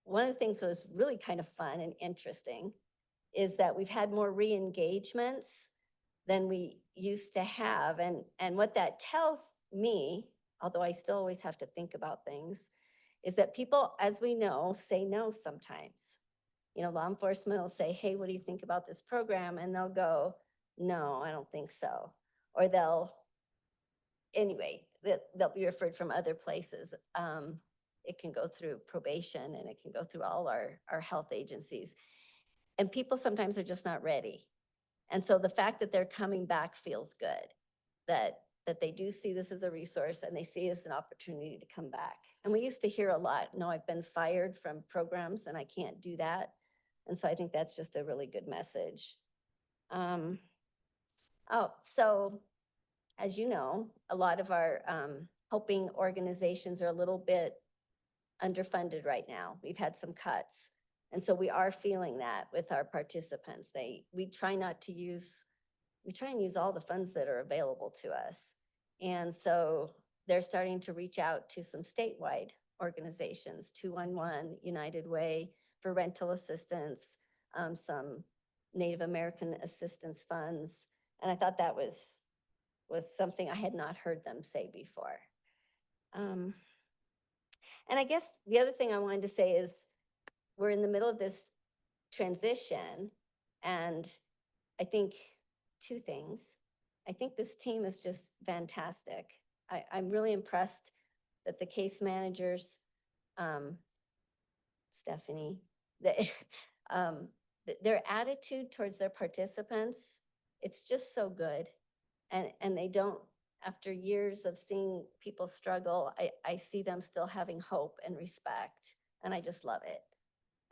One of the things that was really kind of fun and interesting is that we've had more re-engagements than we used to have. And what that tells me, although I still always have to think about things, is that people, as we know, say no sometimes. Law enforcement will say, hey, what do you think about this program? And they'll go, no, I don't think so. Or they'll be referred from other places. It can go through probation and it can go through all our health agencies. And people sometimes are just not ready. And so the fact that they're coming back feels good, that they do see this as a resource and they see it as an opportunity to come back. And we used to hear a lot, no, I've been fired from programs and I can't do that. And so I think that's just a really good message. So as you know, a lot of our helping organizations are a little bit underfunded right now. We've had some cuts. And so we are feeling that with our participants. We try and use all the funds that are available to us. And so they're starting to reach out to some statewide organizations, 211, United Way for rental assistance, some Native American assistance funds. And I thought that was something I had not heard them say before. And I guess the other thing I wanted to say is we're in the middle of this transition, and I think 2 things. I think this team is just fantastic. I'm really impressed that the case managers, Stephanie, their attitude towards their participants, it's just so good. And they don't, after years of seeing people struggle, I see them still having hope and respect, and I just love it.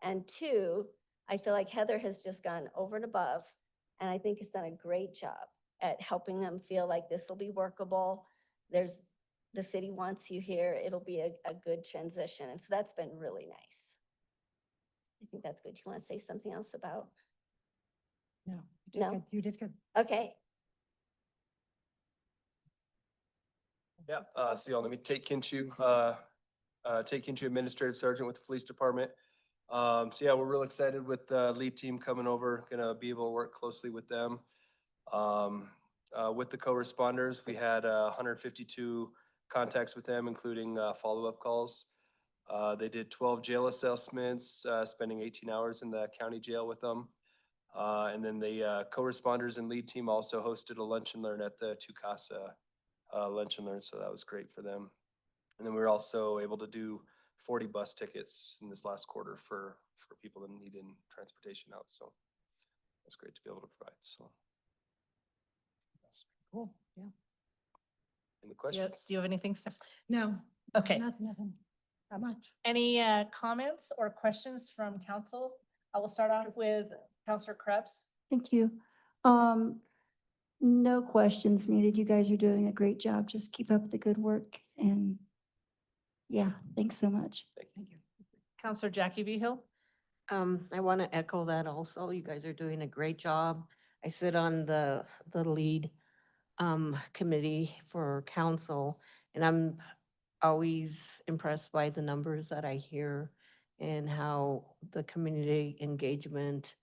And 2, I feel like Heather has just gone over and above, and I think has done a great job at helping them feel like this will be workable. The city wants you here. It'll be a good transition. And so that's been really nice. I think that's good. Do you want to say something else about? No, No? You did good. Okay. Yeah, so y'all, let me take Kinchu. taking to administrative sergeant with the police department. So yeah, we're real excited with the lead team coming over, gonna be able to work closely with them. With the co-responders, we had 152 contacts with them, including follow-up calls. They did 12 jail assessments, spending 18 hours in the county jail with them. And then the co-responders and lead team also hosted a lunch and learn at the Tucasa lunch and learn, so that was great for them. And then we were also able to do 40 bus tickets in this last quarter for people that needed transportation out, so it's great to be able to provide, so. Cool, yeah. Any Do questions? you have anything, Steph? No. Okay. Nothing. Not much. Any comments or questions from council? I will start off with Counselor Krebs. Thank you. No questions needed. You guys are doing a great job. Just keep up the good work and yeah, thanks so much. Thank you. Counselor Jackie Vigil. I want to echo that also. You guys are doing a great job. I sit on the lead committee for council, and I'm always impressed by the numbers that I hear and how the community engagement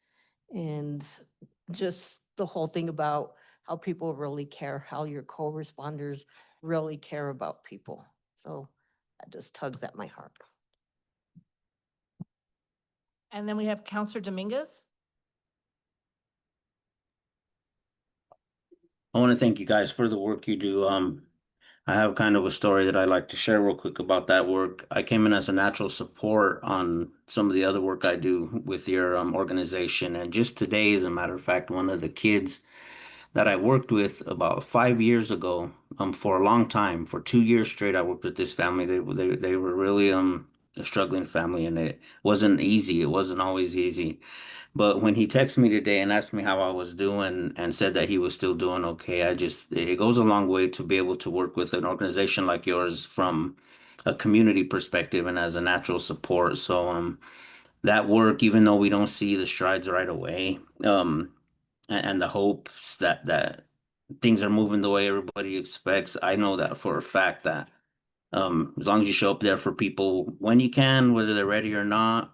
and just the whole thing about how people really care, how your co-responders really care about people. So that just tugs at my heart. And then we have Counselor Dominguez. I want to thank you guys for the work you do. I have kind of a story that I'd like to share real quick about that work. I came in as a natural support on some of the other work I do with your organization. And just today, as a matter of fact, one of the kids that I worked with about 5 years ago, for a long time, for 2 years straight, I worked with this family. They were really a struggling family, and it wasn't easy. It wasn't always easy. But when he texted me today and asked me how I was doing and said that he was still doing okay, it goes a long way to be able to work with an organization like yours from a community perspective and as a natural support. So that work, even though we don't see the strides right away, and the hopes that things are moving the way everybody expects, I know that for a fact that as long as you show up there for people when you can, whether they're ready or not,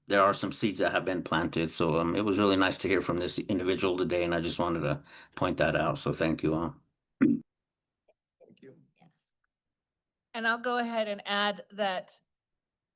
there are some seeds that have been planted. So it was really nice to hear from this individual today, and I just wanted to point that out. So thank you all. Thank you. Yes. And I'll go ahead and add that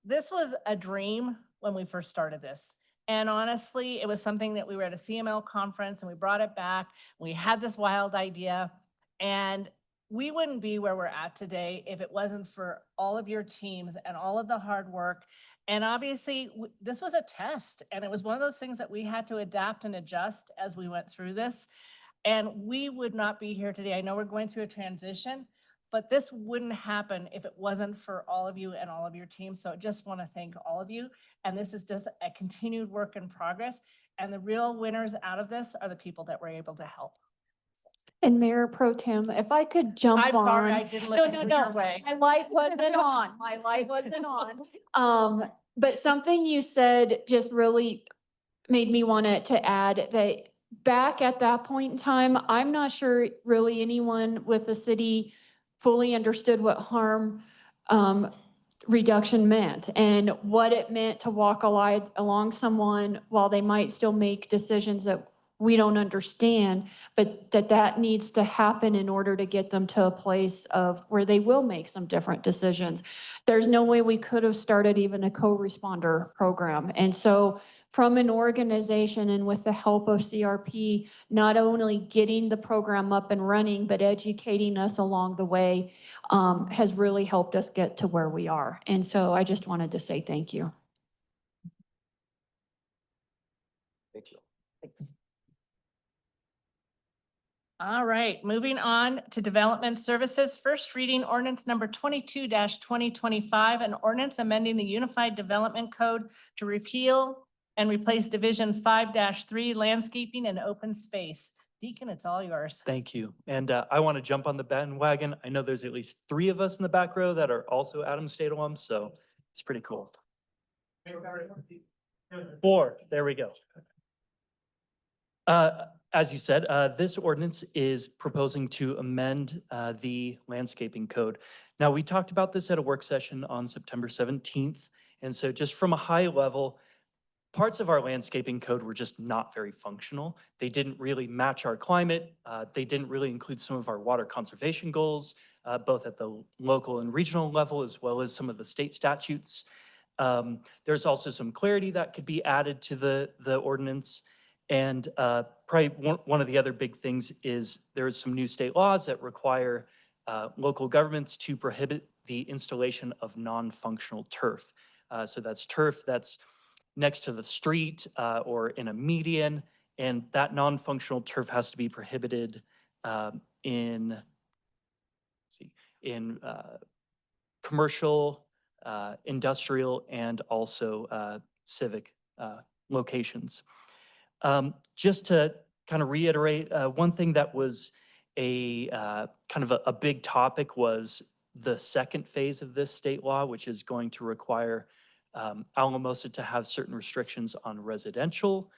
this was a dream when we first started this. And honestly, it was something that we were at a CML conference and we brought it back. We had this wild idea, and we wouldn't be where we're at today if it wasn't for all of your teams and all of the hard work. And obviously, this was a test, and it was one of those things that we had to adapt and adjust as we went through this. And we would not be here today. I know we're going through a transition, but this wouldn't happen if it wasn't for all of you and all of your teams. So I just want to thank all of you. And this is just a continued work in progress. And the real winners out of this are the people that we're able to help. And Mayor Pro Tem, if I could jump I'm on. sorry, I didn't look your way. My light wasn't on. My light wasn't on. But something you said just really made me want to add that back at that point in time, I'm not sure really anyone with the city fully understood what harm reduction meant and what it meant to walk along someone while they might still make decisions that we don't understand, but that needs to happen in order to get them to a place of where they will make some different decisions. There's no way we could have started even a co-responder program. And so from an organization and with the help of CRP, not only getting the program up and running, but educating us along the way has really helped us get to where we are. And so I just wanted to say thank you. Thank you. All right, moving on to development services. First reading ordinance number 22-2025, an ordinance amending the Unified Development Code to repeal and replace Division 5-3 landscaping and open space. Deacon, it's all yours. Thank you. And I want to jump on the bandwagon. I know there's at least 3 of us in the back row that are also Adams State alums, so it's pretty cool. 4, there we go. As you said, this ordinance is proposing to amend the landscaping code. Now, we talked about this at a work session on September 17th. And so just from a high level, parts of our landscaping code were just not very functional. They didn't really match our climate. They didn't really include some of our water conservation goals, both at the local and regional level, as well as some of the state statutes. There's also some clarity that could be added to the ordinance. And probably one of the other big things is there is some new state laws that require local governments to prohibit the installation of non-functional turf. So that's turf that's next to the street or in a median, and that non-functional turf has to be prohibited in commercial, industrial, and also civic locations. Just to kind of reiterate, one thing that was a kind of a big topic was the second phase of this state law, which is going to require Alamosa to have certain restrictions on residential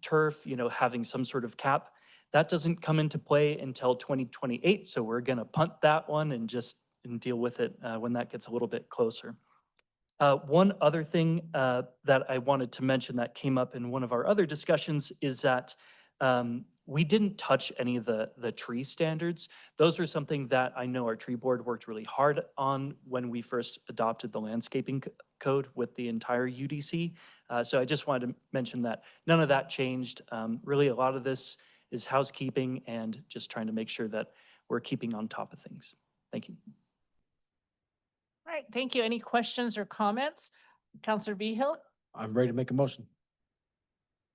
turf, having some sort of cap. That doesn't come into play until 2028, so we're going to punt that one and just deal with it when that gets a little bit closer. One other thing that I wanted to mention that came up in one of our other discussions is that we didn't touch any of the tree standards. Those are something that I know our tree board worked really hard on when we first adopted the landscaping code with the entire UDC. So I just wanted to mention that none of that changed. Really, a lot of this is housekeeping and just trying to make sure that we're keeping on top of things. Thank you. All right, thank you. Any questions or comments? Counselor Behill? I'm ready to make a motion.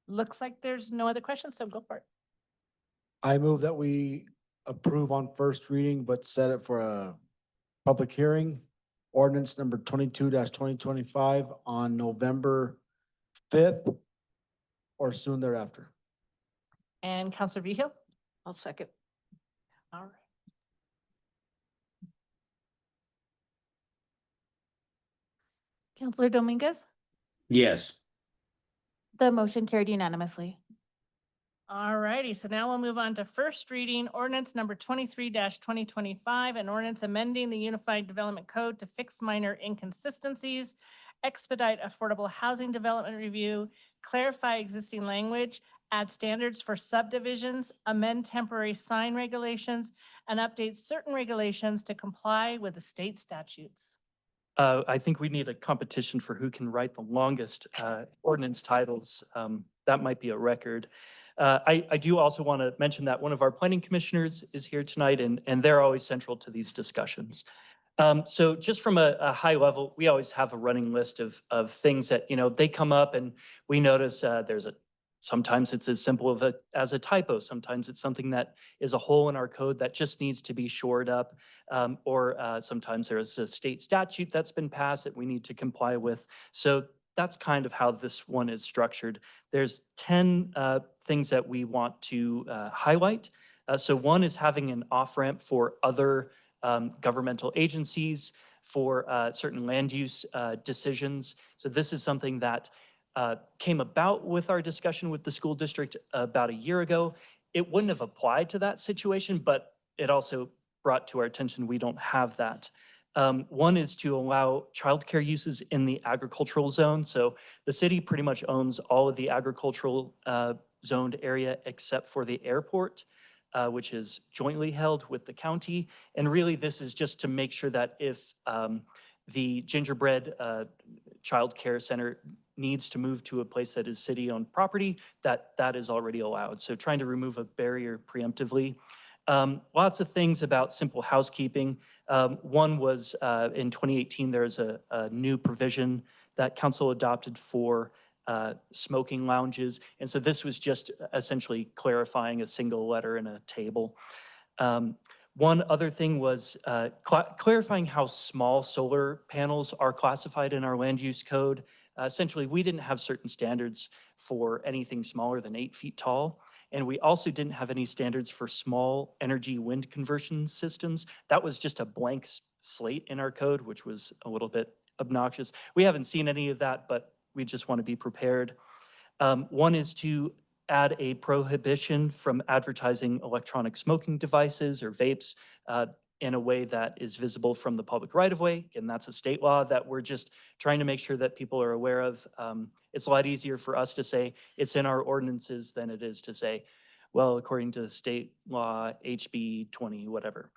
Looks like there's no other questions, so go for it. I move that we approve on first reading, but set it for a public hearing. Ordinance number 22-2025 on November 5th or soon thereafter. And Counselor Behill? I'll second. All right. Counselor Dominguez? Yes. The motion carried unanimously. All righty, so now we'll move on to first reading ordinance number 23-2025, an ordinance amending the Unified Development Code to fix minor inconsistencies, expedite affordable housing development review, clarify existing language, add standards for subdivisions, amend temporary sign regulations, and update certain regulations to comply with the state statutes. I think we need a competition for who can write the longest ordinance titles. That might be a record. I do also want to mention that one of our planning commissioners is here tonight, and they're always central to these discussions. So just from a high level, we always have a running list of things that, they come up and we notice sometimes it's as simple as a typo. Sometimes it's something that is a hole in our code that just needs to be shored up. Or sometimes there's a state statute that's been passed that we need to comply with. So that's kind of how this one is structured. There's 10 things that we want to highlight. So one is having an off-ramp for other governmental agencies for certain land use decisions. So this is something that came about with our discussion with the school district about a year ago. It wouldn't have applied to that situation, but it also brought to our attention we don't have that. One is to allow childcare uses in the agricultural zone. So the city pretty much owns all of the agricultural zoned area except for the airport, which is jointly held with the county. And really this is just to make sure that if the Gingerbread Child Care Center needs to move to a place that is city-owned property, that is already allowed. So trying to remove a barrier preemptively. Lots of things about simple housekeeping. One was in 2018, there's a new provision that council adopted for smoking lounges. And so this was just essentially clarifying a single letter in a table. One other thing was clarifying how small solar panels are classified in our land use code. Essentially, we didn't have certain standards for anything smaller than 8 feet tall. And we also didn't have any standards for small energy wind conversion systems. That was just a blank slate in our code, which was a little bit obnoxious. We haven't seen any of that, but we just want to be prepared. One is to add a prohibition from advertising electronic smoking devices or vapes in a way that is visible from the public right of way. And that's a state law that we're just trying to make sure that people are aware of. It's a lot easier for us to say it's in our ordinances than it is to say, well, according to state law, HB 20, whatever.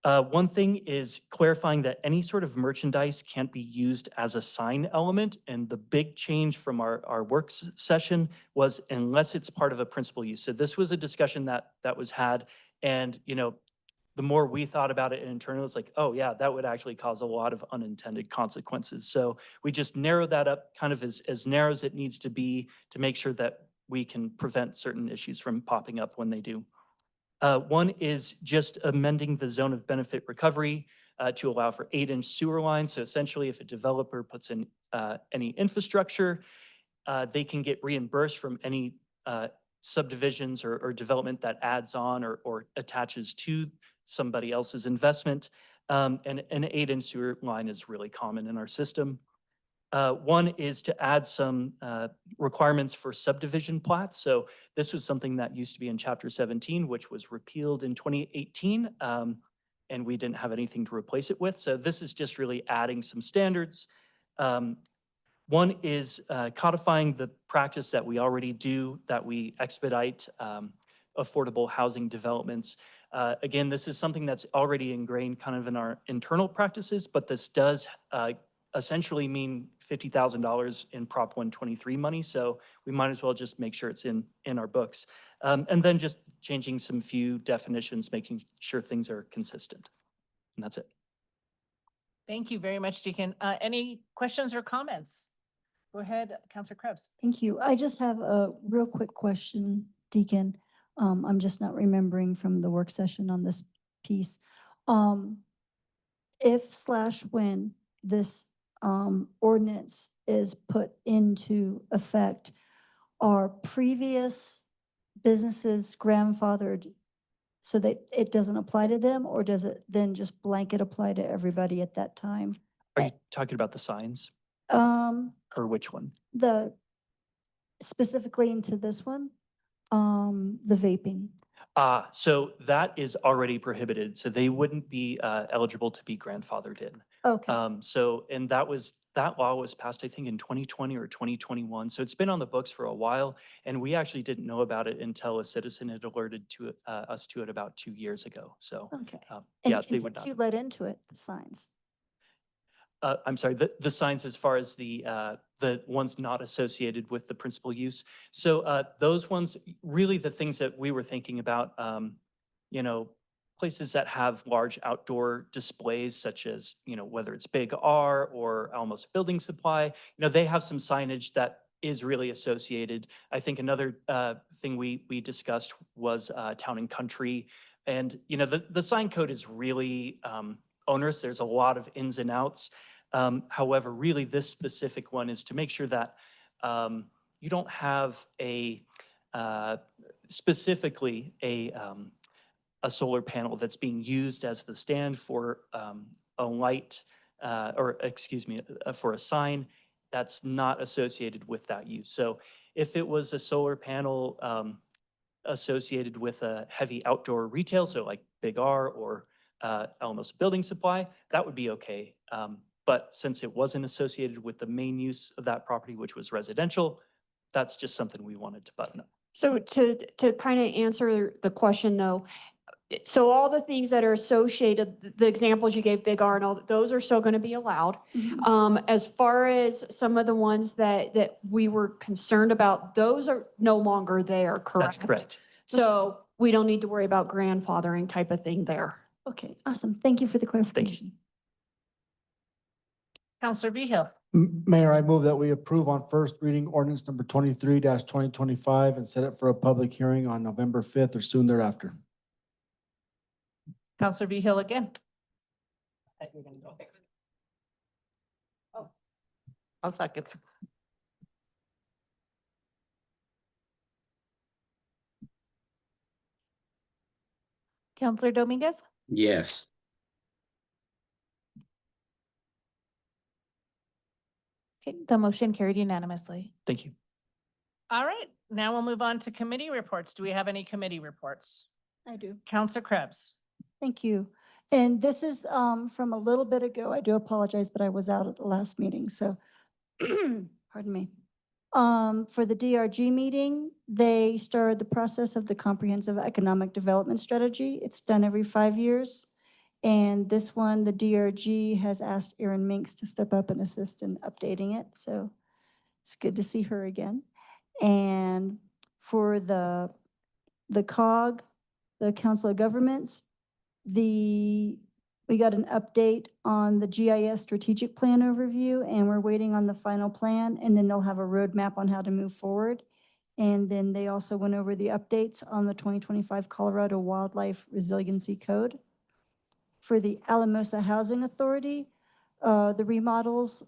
One thing is clarifying that any sort of merchandise can't be used as a sign element. And the big change from our work session was unless it's part of a principal use. So this was a discussion that was had. And, you know, the more we thought about it internally, it's like, oh yeah, that would actually cause a lot of unintended consequences. So we just narrowed that up kind of as narrow as it needs to be to make sure that we can prevent certain issues from popping up when they do. One is just amending the zone of benefit recovery to allow for 8-inch sewer lines. So essentially, if a developer puts in any infrastructure, they can get reimbursed from any subdivisions or development that adds on or attaches to somebody else's investment. And an 8-inch sewer line is really common in our system. One is to add some requirements for subdivision plats. So this was something that used to be in Chapter 17, which was repealed in 2018, and we didn't have anything to replace it with. So this is just really adding some standards. One is codifying the practice that we already do, that we expedite affordable housing developments. Again, this is something that's already ingrained kind of in our internal practices, but this does essentially mean $50,000 in Prop 123 money. So we might as well just make sure it's in our books. And then just changing some few definitions, making sure things are consistent. And that's it. Thank you very much, Deacon. Any questions or comments? Go ahead, Councilor Krebs. Thank you. I just have a real quick question, Deacon. I'm just not remembering from the work session on this piece. If/when this ordinance is put into effect, are previous businesses grandfathered so that it doesn't apply to them, or does it then just blanket apply to everybody at that time? Are you talking about the signs or which one? Specifically into this one, the vaping. So that is already prohibited. So they wouldn't be eligible to be grandfathered in. Okay. And that law was passed, I think, in 2020 or 2021. So it's been on the books for a while, and we actually didn't know about it until a citizen had alerted to us to it about 2 years ago. So Okay. yeah, And they would since not. you led into it, the signs. I'm sorry, the signs as far as the ones not associated with the principal use. So those ones, really the things that we were thinking about, you know, places that have large outdoor displays such as, you know, whether it's Big R or Alamosa Building Supply, you know, they have some signage that is really associated. I think another thing we discussed was Town and Country. And, you know, the sign code is really onerous. There's a lot of ins and outs. However, really this specific one is to make sure that you don't have specifically a solar panel that's being used as the stand for a light, or excuse me, for a sign that's not associated with that use. So if it was a solar panel associated with a heavy outdoor retail, so like Big R or Alamosa Building Supply, that would be okay. But since it wasn't associated with the main use of that property, which was residential, that's just something we wanted to button up. So to kind of answer the question though, so all the things that are associated, the examples you gave, Big R and all, those are still going to be allowed. As far as some of the ones that we were concerned about, those are no longer there, correct? That's correct. So we don't need to worry about grandfathering type of thing there. Okay, awesome. Thank you for the clarification. Councilor Vigil. Mayor, I move that we approve on first reading ordinance number 23-2025 and set it for a public hearing on November 5th or soon thereafter. Councilor Vigil again. Oh, I'll second. Counselor Dominguez? Yes. Okay, the motion carried unanimously. Thank you. All right, Now we'll move on to committee reports. Do we have any committee reports? I do. Counselor Krebs. Thank you. And this is from a little bit ago. I do apologize, but I was out at the last meeting, so pardon me. For the DRG meeting, they started the process of the Comprehensive Economic Development Strategy. It's done every 5 years. And this one, the DRG has asked Erin Minks to step up and assist in updating it. So it's good to see her again. And for the COG, the Council of Governments, we got an update on the GIS strategic plan overview, and we're waiting on the final plan, and then they'll have a roadmap on how to move forward. And then they also went over the updates on the 2025 Colorado Wildlife Resiliency Code. For the Alamosa Housing Authority, the remodels,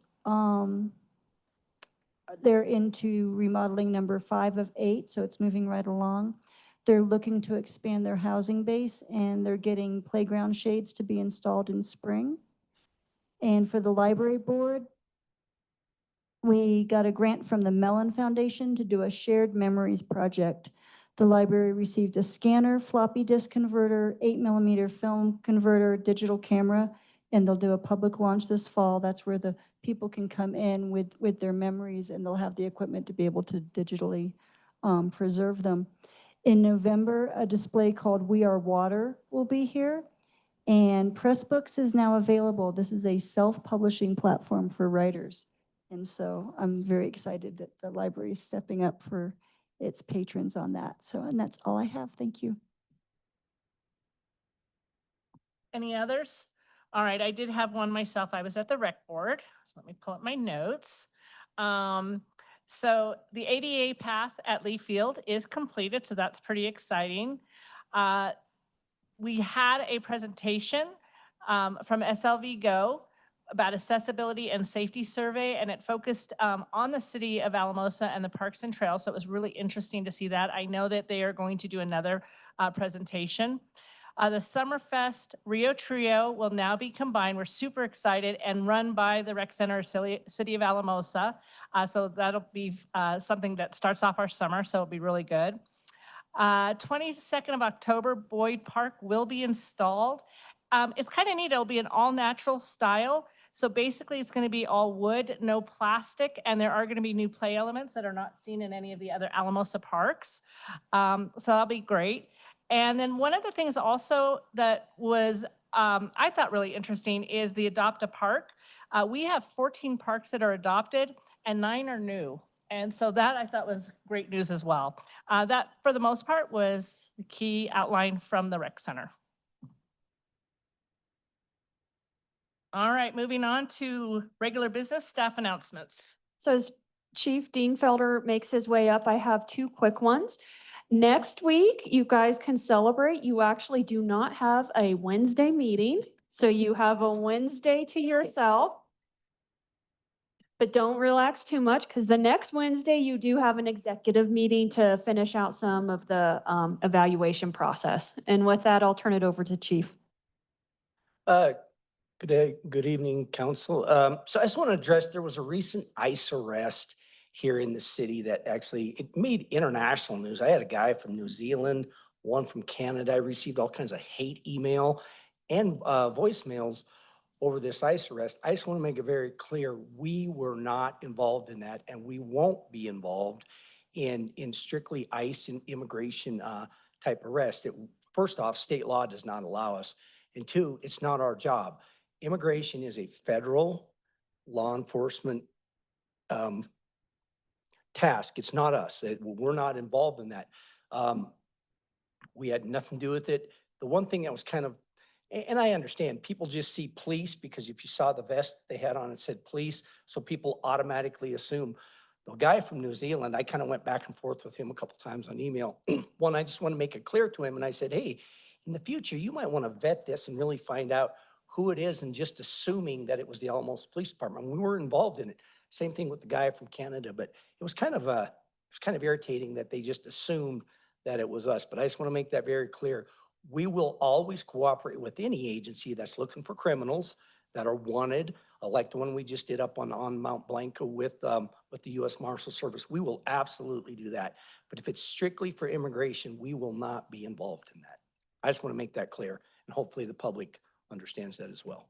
they're into remodeling number 5 of 8, so it's moving right along. They're looking to expand their housing base, and they're getting playground shades to be installed in spring. And for the library board, we got a grant from the Mellon Foundation to do a shared memories project. The library received a scanner, floppy disk converter, 8mm film converter, digital camera, and they'll do a public launch this fall. That's where the people can come in with their memories, and they'll have the equipment to be able to digitally preserve them. In November, a display called We Are Water will be here, and Pressbooks is now available. This is a self-publishing platform for writers. And so I'm very excited that the library is stepping up for its patrons on that. So, and that's all I have. Thank you. Any others? All right, I did have one myself. I was at the rec board, so let me pull up my notes. So the ADA path at Lee Field is completed, so that's pretty exciting. We had a presentation from SLV Go about accessibility and safety survey, and it focused on the city of Alamosa and the parks and trails, so it was really interesting to see that. I know that they are going to do another presentation. The Summerfest Rio Trio will now be combined. We're super excited, and run by the Rec Center City of Alamosa. So that'll be something that starts off our summer, so it'll be really good. 22nd of October, Boyd Park will be installed. It's kind of neat. It'll be an all natural style. So basically it's going to be all wood, no plastic, and there are going to be new play elements that are not seen in any of the other Alamosa parks. So that'll be great. And then one of the things also that was, I thought really interesting is the Adopt a Park. We have 14 parks that are adopted and 9 are new. And so that I thought was great news as well. That for the most part was the key outline from the rec center. All right, moving on to regular business staff announcements. So as Chief Dean Felder makes his way up, I have 2 quick ones. Next week, you guys can celebrate. You actually do not have a Wednesday meeting, so you have a Wednesday to yourself. But don't relax too much, because the next Wednesday you do have an executive meeting to finish out some of the evaluation process. And with that, I'll turn it over to Chief. Good day, good evening, council. So I just want to address, there was a recent ICE arrest here in the city that actually, it made international news. I had a guy from New Zealand, one from Canada. I received all kinds of hate email and voicemails over this ICE arrest. I just want to make it very clear, we were not involved in that, and we won't be involved in strictly ICE and immigration type arrest. First off, state law does not allow us. And 2, it's not our job. Immigration is a federal law enforcement task. It's not us. We're not involved in that. We had nothing to do with it. The one thing that was kind of, and I understand, people just see police because if you saw the vest they had on, it said police, so people automatically assume. The guy from New Zealand, I kind of went back and forth with him a couple times on email. One, I just want to make it clear to him, and I said, hey, in the future, you might want to vet this and really find out who it is, and just assuming that it was the Alamosa Police Department. We were involved in it. Same thing with the guy from Canada, but it was kind of irritating that they just assumed that it was us. But I just want to make that very clear. We will always cooperate with any agency that's looking for criminals that are wanted like the one we just did up on Mount Blanca with the U.S. Marshal Service, we will absolutely do that. But if it's strictly for immigration, we will not be involved in that. I just want to make that clear, and hopefully the public understands that as well.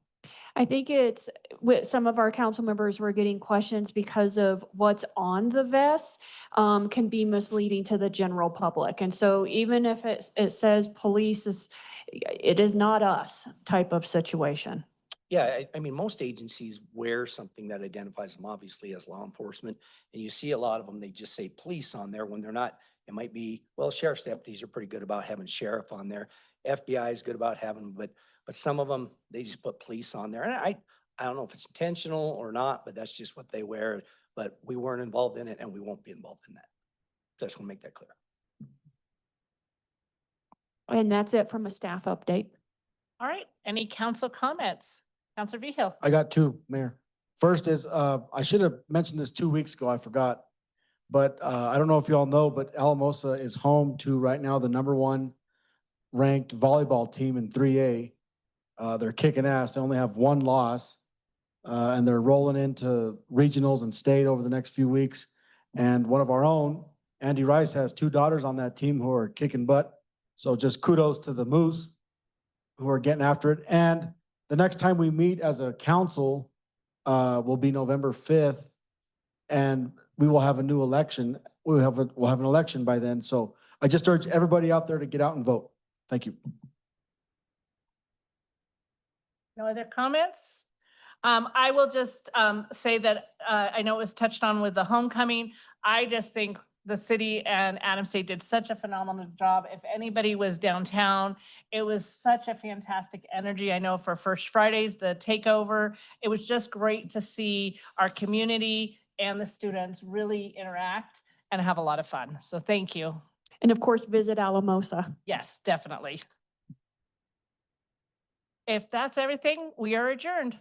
I think it's, with some of our council members were getting questions because of what's on the vests can be misleading to the general public. And so even if it says police is, it is not us type of situation. Yeah, I mean, most agencies wear something that identifies them obviously as law enforcement. And you see a lot of them, they just say police on there when they're not. It might be, well, sheriff's deputies are pretty good about having sheriff on there. FBI is good about having, but some of them, they just put police on there. And I don't know if it's intentional or not, but that's just what they wear. But we weren't involved in it and we won't be involved in that. So I just want to make that clear. And that's it from a staff update. All right, any council comments? Counselor Vihil. I got two, Mayor. First is, I should have mentioned this 2 weeks ago, I forgot. But I don't know if you all know, but Alamosa is home to right now the #1 ranked volleyball team in 3A. They're kicking ass. They only have 1 loss. And they're rolling into regionals and state over the next few weeks. And one of our own, Andy Rice, has 2 daughters on that team who are kicking butt. So just kudos to the Moose who are getting after it. And the next time we meet as a council will be November 5th. And we will have a new election. We'll have an election by then. So I just urge everybody out there to get out and vote. Thank you. No other comments? I will just say that I know it was touched on with the homecoming. I just think the city and Adams State did such a phenomenal job. If anybody was downtown, it was such a fantastic energy. I know for First Fridays, the takeover, it was just great to see our community and the students really interact and have a lot of fun. So thank you. And of course, visit Alamosa. Yes, definitely. If that's everything, we are adjourned.